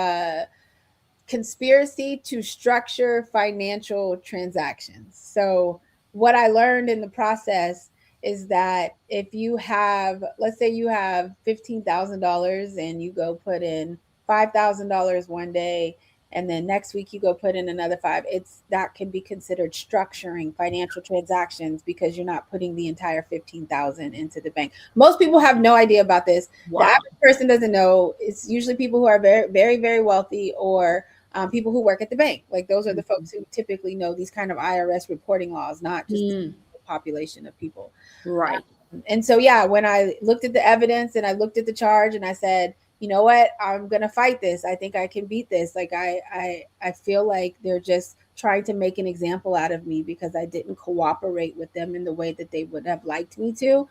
conspiracy to structure financial transactions. So what I learned in the process is that if you have, let's say you have $15,000 and you go put in $5,000 one day, and then next week you go put in another $5,000, that can be considered structuring financial transactions, because you're not putting the entire $15,000 into the bank. Most people have no idea about this. Wow. The average person doesn't know. It's usually people who are very, very, very wealthy, or people who work at the bank. Like, those are the folks who typically know these kind of IRS reporting laws, not just the population of people. Right. And so, when I looked at the evidence and I looked at the charge, and I said, you know what, I'm going to fight this. I think I can beat this. Like, I feel like they're just trying to make an example out of me because I didn't cooperate with them in the way that they would have liked me to.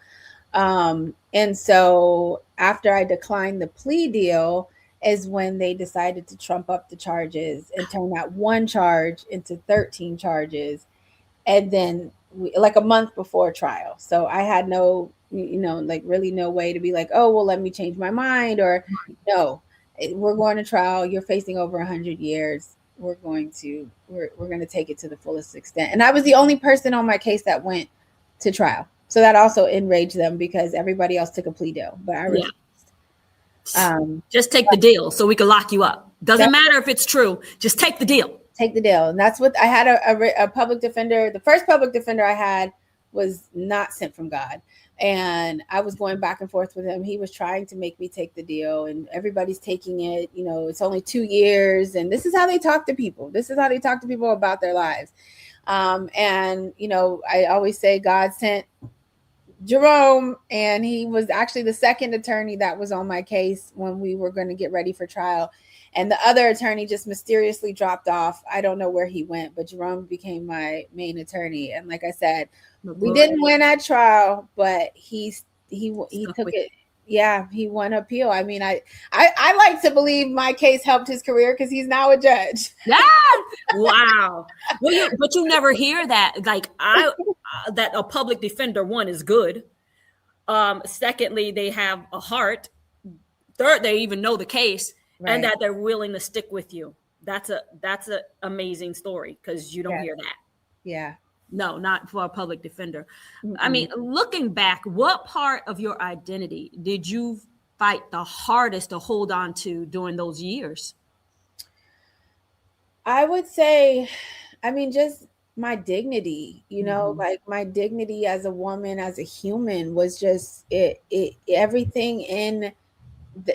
And so after I declined the plea deal is when they decided to trump up the charges and turn that one charge into 13 charges. And then like a month before trial. So I had no, like really no way to be like, oh, well, let me change my mind, or no, we're going to trial. You're facing over 100 years. We're going to take it to the fullest extent. And I was the only person on my case that went to trial. So that also enraged them because everybody else took a plea deal, but I refused. Just take the deal so we can lock you up. Doesn't matter if it's true. Just take the deal. Take the deal. And that's what I had a public defender. The first public defender I had was not sent from God. And I was going back and forth with him. He was trying to make me take the deal, and everybody's taking it. It's only 2 years. And this is how they talk to people. This is how they talk to people about their lives. And I always say God sent Jerome, and he was actually the second attorney that was on my case when we were going to get ready for trial. And the other attorney just mysteriously dropped off. I don't know where he went, but Jerome became my main attorney. And like I said, we didn't win at trial, but he took it. Yeah, he won appeal. I mean, I like to believe my case helped his career because he's now a judge. Yeah. Wow. Well, but you never hear that. Like that a public defender, one, is good. Secondly, they have a heart. Third, they even know the case. Right. And that they're willing to stick with you. That's a amazing story because you don't hear that. Yeah. No, not for a public defender. Mm-hmm. I mean, looking back, what part of your identity did you fight the hardest to hold on to during those years? I would say, just my dignity, like my dignity as a woman, as a human was just everything in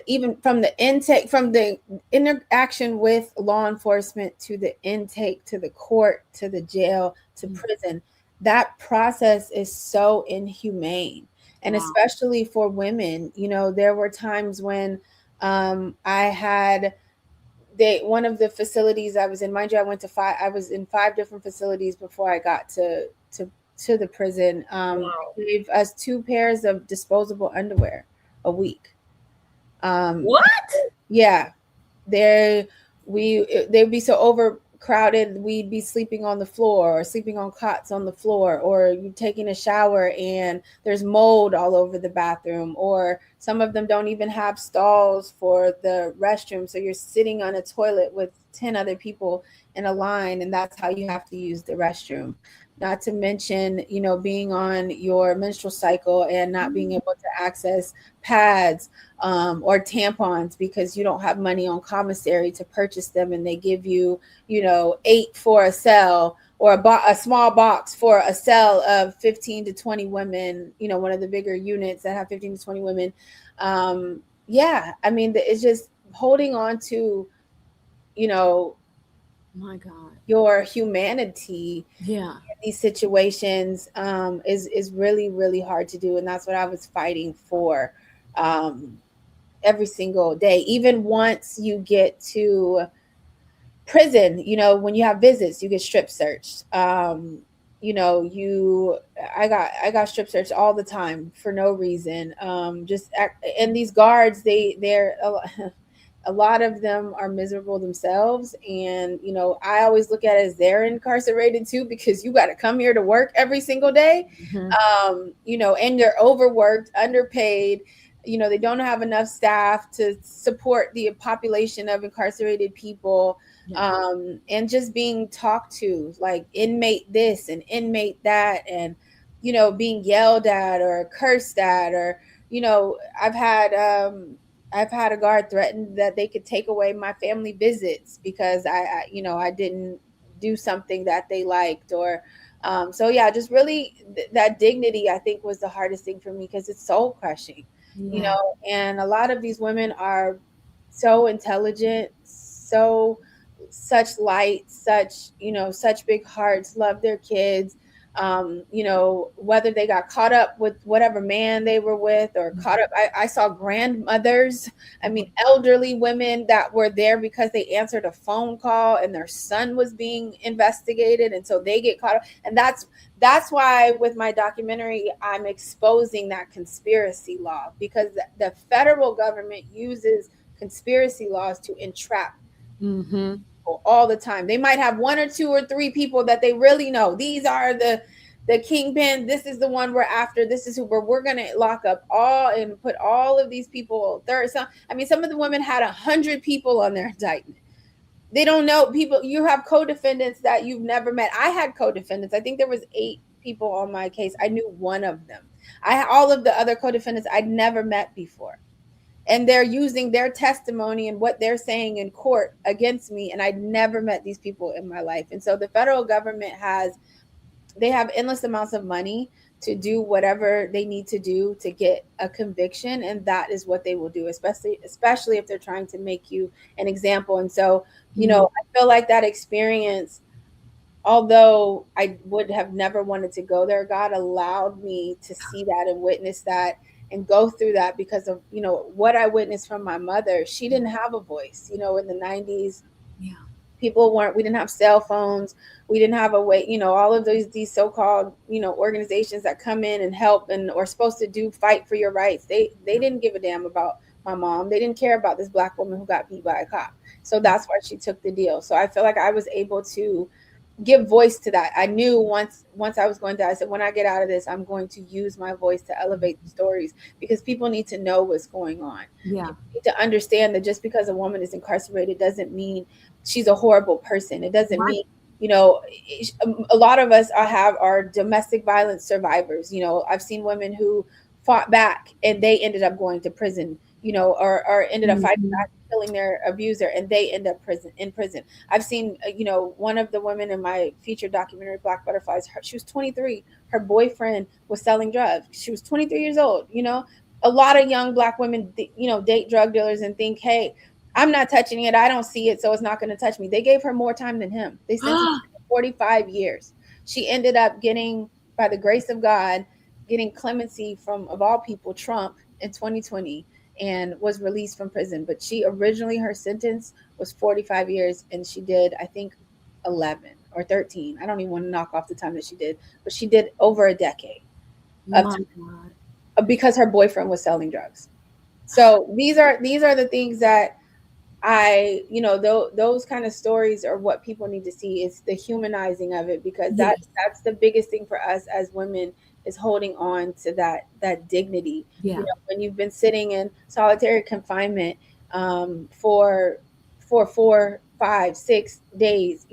even from the intake, from the interaction with law enforcement to the intake, to the court, to the jail, to prison, that process is so inhumane. And especially for women, there were times when I had one of the facilities I was in, mind you, I was in 5 different facilities before I got to the prison. Gave us 2 pairs of disposable underwear a week. What? Yeah, they'd be so overcrowded. We'd be sleeping on the floor or sleeping on cots on the floor, or you taking a shower and there's mold all over the bathroom, or some of them don't even have stalls for the restroom. So you're sitting on a toilet with 10 other people in a line, and that's how you have to use the restroom. Not to mention, being on your menstrual cycle and not being able to access pads or tampons because you don't have money on commissary to purchase them, and they give you, 8 for a cell, or a small box for a cell of 15 to 20 women, one of the bigger units that have 15 to 20 women. It's just holding on to, my God, your humanity in these situations is really, really hard to do. And that's what I was fighting for every single day. Even once you get to prison, when you have visits, you get strip searched. I got strip searched all the time for no reason. And these guards, they're a lot of them are miserable themselves. And, I always look at it as they're incarcerated too, because you got to come here to work every single day. Mm-hmm. And they're overworked, underpaid. They don't have enough staff to support the population of incarcerated people. Yeah. And just being talked to like inmate this and inmate that, and, being yelled at or cursed at, or, I've had a guard threaten that they could take away my family visits because I didn't do something that they liked, or just really that dignity, I think, was the hardest thing for me because it's soul crushing, and a lot of these women are so intelligent, such light, such big hearts, love their kids. whether they got caught up with whatever man they were with or caught up. I saw grandmothers, elderly women that were there because they answered a phone call and their son was being investigated. And so they get caught up. And that's why with my documentary, I'm exposing that conspiracy law, because the federal government uses conspiracy laws to entrap all the time. They might have one or two or three people that they really know. These are the kingpin. This is the one we're after. This is who we're going to lock up all and put all of these people. Some of the women had 100 people on their indictment. They don't know people. You have co-defendants that you've never met. I had co-defendants. I think there was 8 people on my case. I knew one of them. All of the other co-defendants I'd never met before. And they're using their testimony and what they're saying in court against me. And I'd never met these people in my life. And so the federal government they have endless amounts of money to do whatever they need to do to get a conviction. And that is what they will do, especially if they're trying to make you an example. And so, I feel like that experience, although I would have never wanted to go there, God allowed me to see that and witness that and go through that because of, what I witnessed from my mother. She didn't have a voice, in the 90s. Yeah. We didn't have cell phones. We didn't have a way, all of these so-called, organizations that come in and help and are supposed to fight for your rights. They didn't give a damn about my mom. They didn't care about this Black woman who got beat by a cop. So that's why she took the deal. So I feel like I was able to give voice to that. I knew once I was going to, I said, when I get out of this, I'm going to use my voice to elevate the stories, because people need to know what's going on. Yeah. People need to understand that just because a woman is incarcerated doesn't mean she's a horrible person. It doesn't mean, a lot of us are domestic violence survivors. I've seen women who fought back and they ended up going to prison, or ended up fighting back, killing their abuser, and they end up in prison. I've seen, one of the women in my feature documentary, Black Butterflies, she was 23. Her boyfriend was selling drugs. She was 23 years old. A lot of young Black women, date drug dealers and think, hey, I'm not touching it. I don't see it, so it's not going to touch me. They gave her more time than him. They sentenced her to 45 years. She ended up getting, by the grace of God, getting clemency from, of all people, Trump in 2020, and was released from prison. But her sentence was 45 years, and she did, I think, 11 or 13. I don't even want to knock off the time that she did, but she did over a decade because her boyfriend was selling drugs. So these are the things that those kind of stories are what people need to see. It's the humanizing of it, because that's the biggest thing for us as women, is holding on to that dignity. Yeah. When you've been sitting in solitary confinement for 4, 5, 6 days,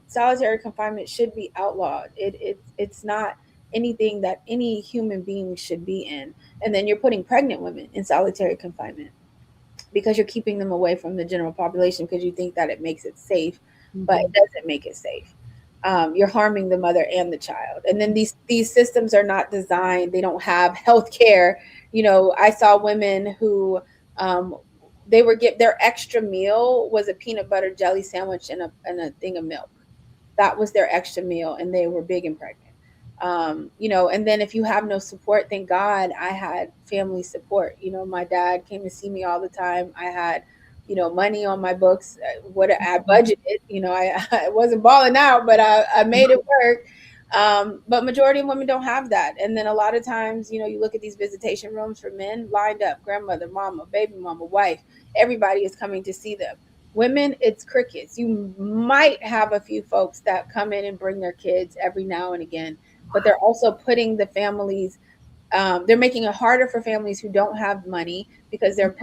solitary confinement should be outlawed. It's not anything that any human being should be in. And then you're putting pregnant women in solitary confinement because you're keeping them away from the general population because you think that it makes it safe, but it doesn't make it safe. You're harming the mother and the child. And then these systems are not designed. They don't have health care. I saw women who their extra meal was a peanut butter jelly sandwich and a thing of milk. That was their extra meal, and they were big and pregnant. And then if you have no support, thank God I had family support. My dad came to see me all the time. I had, money on my books, what I budgeted, I wasn't balling out, but I made it work. But majority of women don't have that. And then a lot of times, you look at these visitation rooms for men lined up, grandmother, mama, baby mama, wife, everybody is coming to see them. Women, it's crickets. You might have a few folks that come in and bring their kids every now and again, but they're also putting the families, they're making it harder for families who don't have money, because they're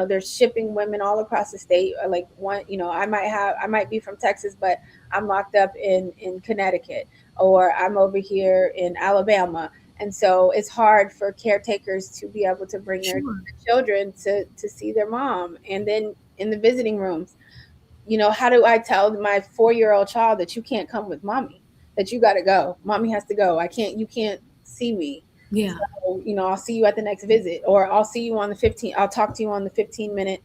they're shipping women all across the state. Like one, I might be from Texas, but I'm locked up in Connecticut, or I'm over here in Alabama. And so it's hard for caretakers to be able to bring their children to see their mom. And then in the visiting rooms, how do I tell my 4-year-old child that you can't come with mommy, that you got to go? Mommy has to go. You can't see me. Yeah. So, I'll see you at the next visit, or I'll see you on the I'll talk to you on the 15-minute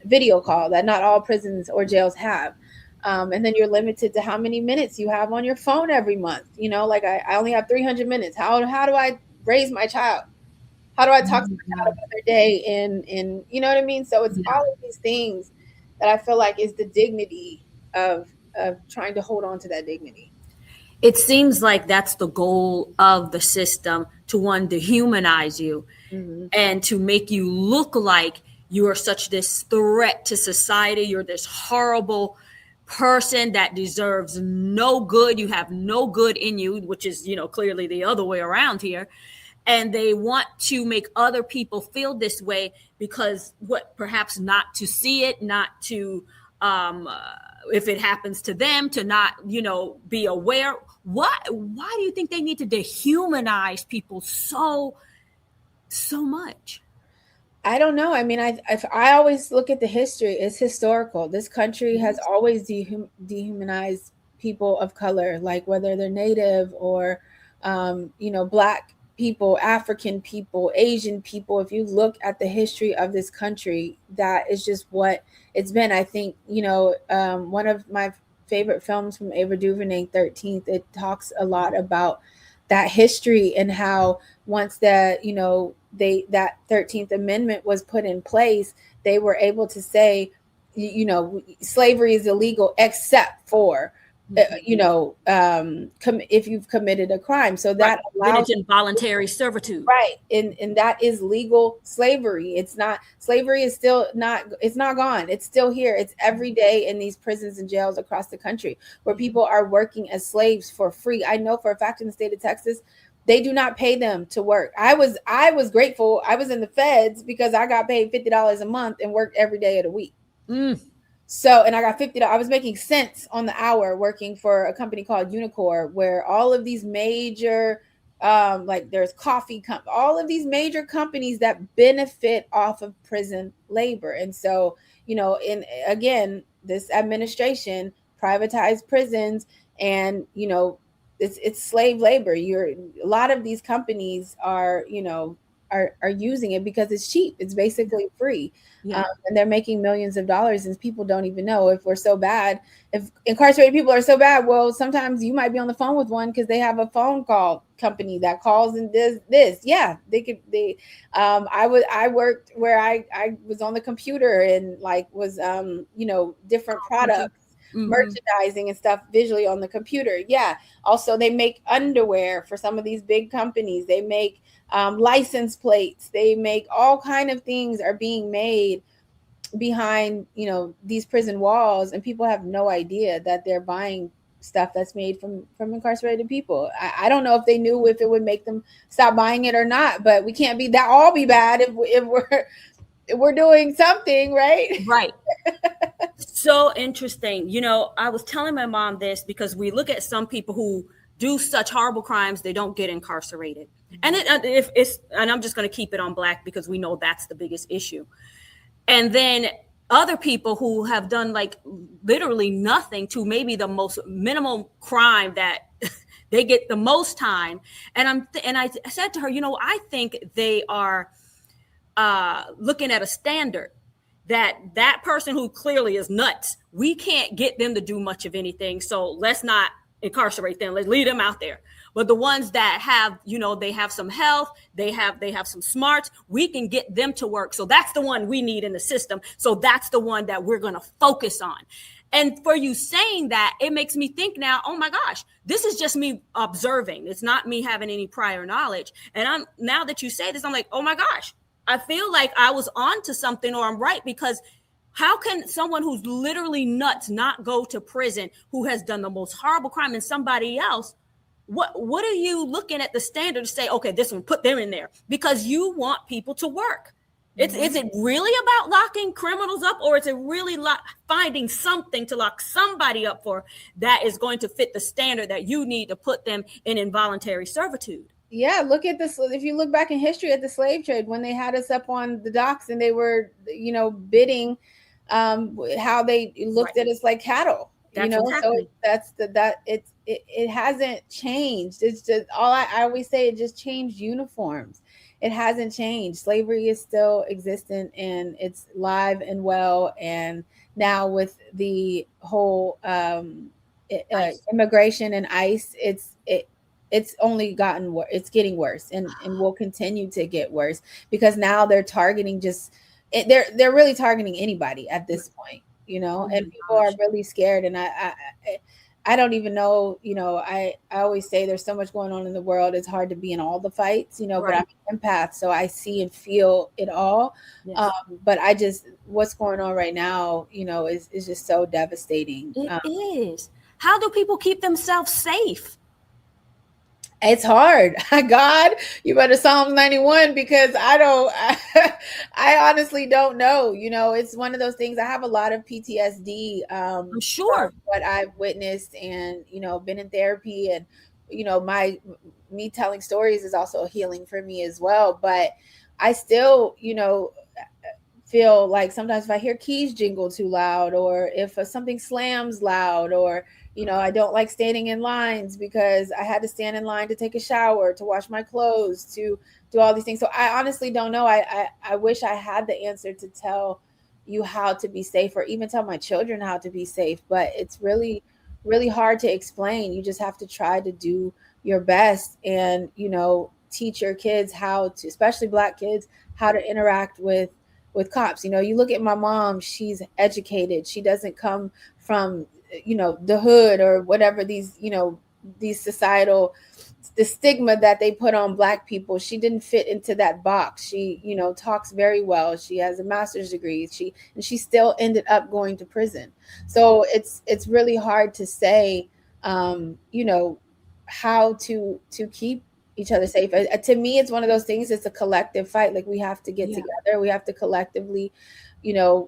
video call that not all prisons or jails have. And then you're limited to how many minutes you have on your phone every month. Like I only have 300 minutes. How do I raise my child? How do I talk to my child about their day? And you know what I mean? So it's all of these things that I feel like is the dignity of trying to hold on to that dignity. It seems like that's the goal of the system, to one, dehumanize you and to make you look like you are such this threat to society. You're this horrible person that deserves no good. You have no good in you, which is, clearly the other way around here. And they want to make other people feel this way because perhaps not to see it, not to, if it happens to them, to not, be aware. Why do you think they need to dehumanize people so much? I don't know. I mean, I always look at the history. It's historical. This country has always dehumanized people of color, like whether they're Native or, Black people, African people, Asian people. If you look at the history of this country, that is just what it's been. I think, one of my favorite films from Ava DuVernay, 13th, it talks a lot about that history and how once that, that 13th Amendment was put in place, they were able to say, slavery is illegal except for, if you've committed a crime. So that allows involuntary servitude. Right. And that is legal slavery. It's not, slavery is still not, it's not gone. It's still here. It's every day in these prisons and jails across the country where people are working as slaves for free. I know for a fact in the state of Texas, they do not pay them to work. I was grateful. I was in the feds because I got paid $50 a month and worked every day of the week. So, and I got $50. I was making cents on the hour working for a company called Unicor, where all of these major, like there's coffee, all of these major companies that benefit off of prison labor. And so, again, this administration privatized prisons and, it's slave labor. A lot of these companies are using it because it's cheap. It's basically free. And they're making millions of dollars, and people don't even know. If we're so bad, if incarcerated people are so bad, well, sometimes you might be on the phone with one because they have a phone call company that calls and does this. Yeah, I worked where I was on the computer and was different products. Merchandising and stuff visually on the computer. Yeah. Also, they make underwear for some of these big companies. They make license plates. They make all kind of things are being made behind, these prison walls, and people have no idea that they're buying stuff that's made from incarcerated people. I don't know if they knew if it would make them stop buying it or not, but we can't be that all be bad if we're doing something, right? Right. So interesting. I was telling my mom this because we look at some people who do such horrible crimes, they don't get incarcerated. And and I'm just going to keep it on Black because we know that's the biggest issue. And then other people who have done literally nothing to maybe the most minimal crime that they get the most time. And I said to her, I think they are looking at a standard that person who clearly is nuts, we can't get them to do much of anything. So let's not incarcerate them. Let's leave them out there. But the ones that have, they have some health, they have some smarts, we can get them to work. So that's the one we need in the system. So that's the one that we're going to focus on. And for you saying that, it makes me think now, oh my gosh, this is just me observing. It's not me having any prior knowledge. And now that you say this, I'm like, oh my gosh, I feel like I was onto something, or I'm right, because how can someone who's literally nuts not go to prison, who has done the most horrible crime, and somebody else? What are you looking at the standard to say, okay, this one, put them in there because you want people to work? Is it really about locking criminals up, or is it really finding something to lock somebody up for that is going to fit the standard that you need to put them in involuntary servitude? Yeah, look at this. If you look back in history at the slave trade, when they had us up on the docks and they were, bidding, how they looked at us like cattle. So it hasn't changed. It's just I always say, it just changed uniforms. It hasn't changed. Slavery is still existent and it's live and well. And now with the whole immigration and ICE, it's only gotten worse. It's getting worse, and will continue to get worse, because now they're targeting they're really targeting anybody at this point, and people are really scared. And I don't even know, I always say there's so much going on in the world. It's hard to be in all the fights, but I'm an empath, so I see and feel it all. Yes. But what's going on right now, is just so devastating. It is. How do people keep themselves safe? It's hard. God, you better Psalms 91, because I honestly don't know. It's one of those things. I have a lot of PTSD. I'm sure. What I've witnessed, and, been in therapy, and, me telling stories is also healing for me as well. But I still, feel like sometimes if I hear keys jingle too loud, or if something slams loud, or I don't like standing in lines, because I had to stand in line to take a shower, to wash my clothes, to do all these things. So I honestly don't know. I wish I had the answer to tell you how to be safe, or even tell my children how to be safe. But it's really, really hard to explain. You just have to try to do your best, and, teach your kids how to, especially Black kids, how to interact with cops. You look at my mom, she's educated. She doesn't come from the hood, or whatever these societal, the stigma that they put on Black people. She didn't fit into that box. She, talks very well. She has a master's degree. She still ended up going to prison. So it's really hard to say, how to keep each other safe. To me, it's one of those things. It's a collective fight. Like, we have to get together. We have to collectively,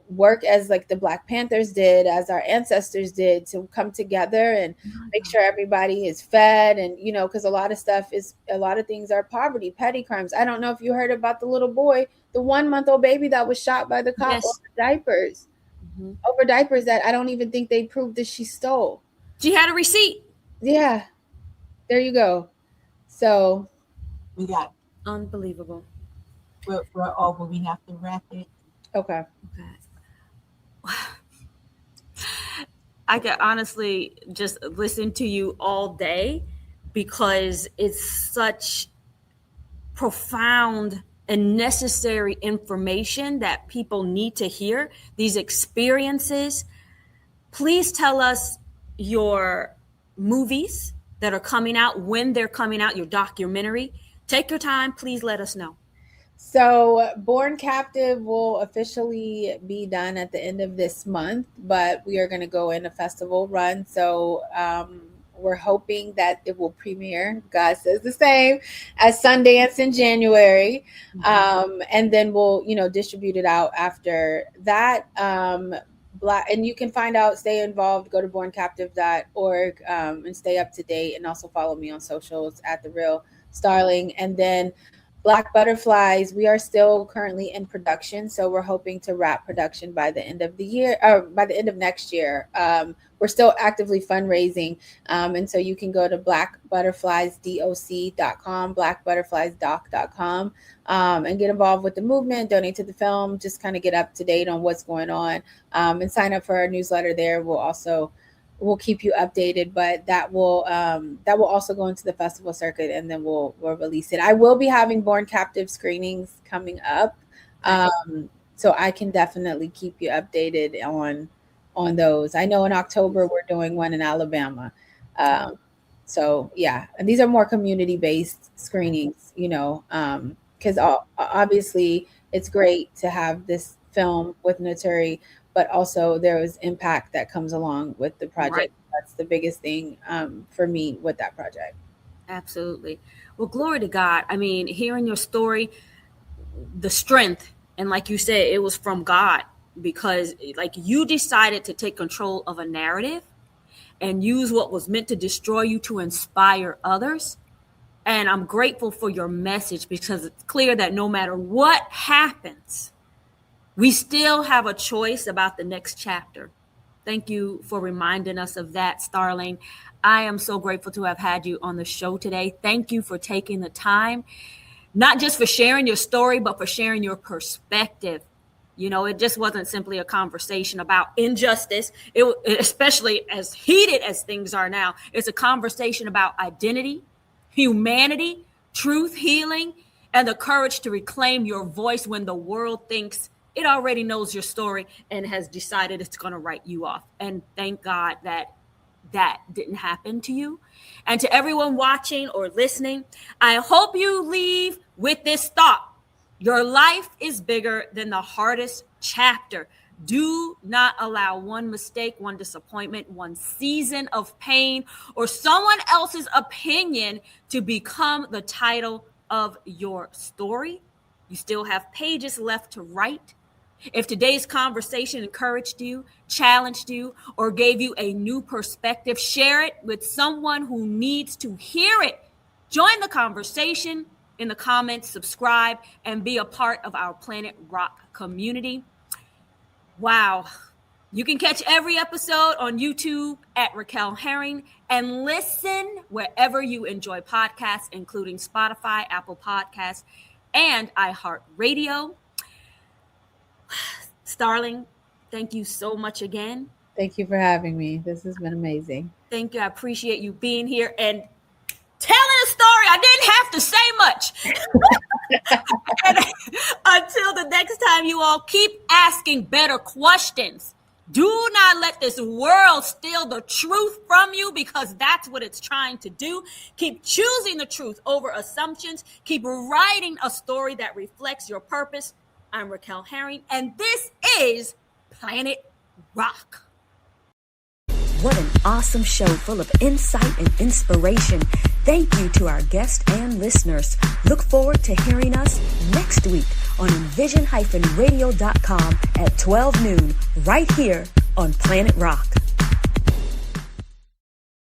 work as like the Black Panthers did, as our ancestors did, to come together and make sure everybody is fed. And, because a lot of things are poverty, petty crimes. I don't know if you heard about the little boy, the 1-month-old baby that was shot by the cop over diapers, that I don't even think they proved that she stole. She had a receipt. Yeah. There you go. So we got unbelievable. We're over. We have to wrap it. Okay. I could honestly just listen to you all day, because it's such profound and necessary information that people need to hear, these experiences. Please tell us your movies that are coming out, when they're coming out, your documentary. Take your time. Please let us know. So Born Captive will officially be done at the end of this month, but we are going to go in a festival run. So we're hoping that it will premiere, God says the same, as Sundance in January. And then we'll, distribute it out after that. And you can find out, stay involved, go to borncaptive.org, and stay up to date. And also follow me on socials at The Real Starling. And then Black Butterflies, we are still currently in production. So we're hoping to wrap production by the end of the year, or by the end of next year. We're still actively fundraising. And so you can go to blackbutterfliesdoc.com, blackbutterfliesdoc.com, and get involved with the movement, donate to the film, just kind of get up to date on what's going on, and sign up for our newsletter there. We'll keep you updated, but that will also go into the festival circuit, and then we'll release it. I will be having Born Captive screenings coming up. So I can definitely keep you updated on those. I know in October we're doing one in Alabama. So yeah, and these are more community-based screenings, because obviously it's great to have this film with Naturi, but also there is impact that comes along with the project. Right. That's the biggest thing for me with that project. Absolutely. Well, glory to God. I mean, hearing your story, the strength, and like you said, it was from God, because like you decided to take control of a narrative and use what was meant to destroy you to inspire others. And I'm grateful for your message, because it's clear that no matter what happens, we still have a choice about the next chapter. Thank you for reminding us of that, Starling. I am so grateful to have had you on the show today. Thank you for taking the time, not just for sharing your story, but for sharing your perspective. You know, it just wasn't simply a conversation about injustice. Especially as heated as things are now, it's a conversation about identity, humanity, truth, healing, and the courage to reclaim your voice when the world thinks it already knows your story and has decided it's going to write you off. And thank God that didn't happen to you. And to everyone watching or listening, I hope you leave with this thought. Your life is bigger than the hardest chapter. Do not allow one mistake, one disappointment, one season of pain, or someone else's opinion to become the title of your story. You still have pages left to write. If today's conversation encouraged you, challenged you, or gave you a new perspective, share it with someone who needs to hear it. Join the conversation in the comments, subscribe, and be a part of our PlanetRoq community. Wow. You can catch every episode on YouTube at Raquel Herring and listen wherever you enjoy podcasts, including Spotify, Apple Podcasts, and iHeartRadio. Starling, thank you so much again. Thank you for having me. This has been amazing. Thank you. I appreciate you being here and telling a story. I didn't have to say much. And until the next time, you all keep asking better questions. Do not let this world steal the truth from you, because that's what it's trying to do. Keep choosing the truth over assumptions. Keep writing a story that reflects your purpose. I'm Raquel Herring, and this is PlanetRoq. What an awesome show full of insight and inspiration. Thank you to our guests and listeners. Look forward to hearing us next week on envision-radio.com at 12 noon, right here on PlanetRoq.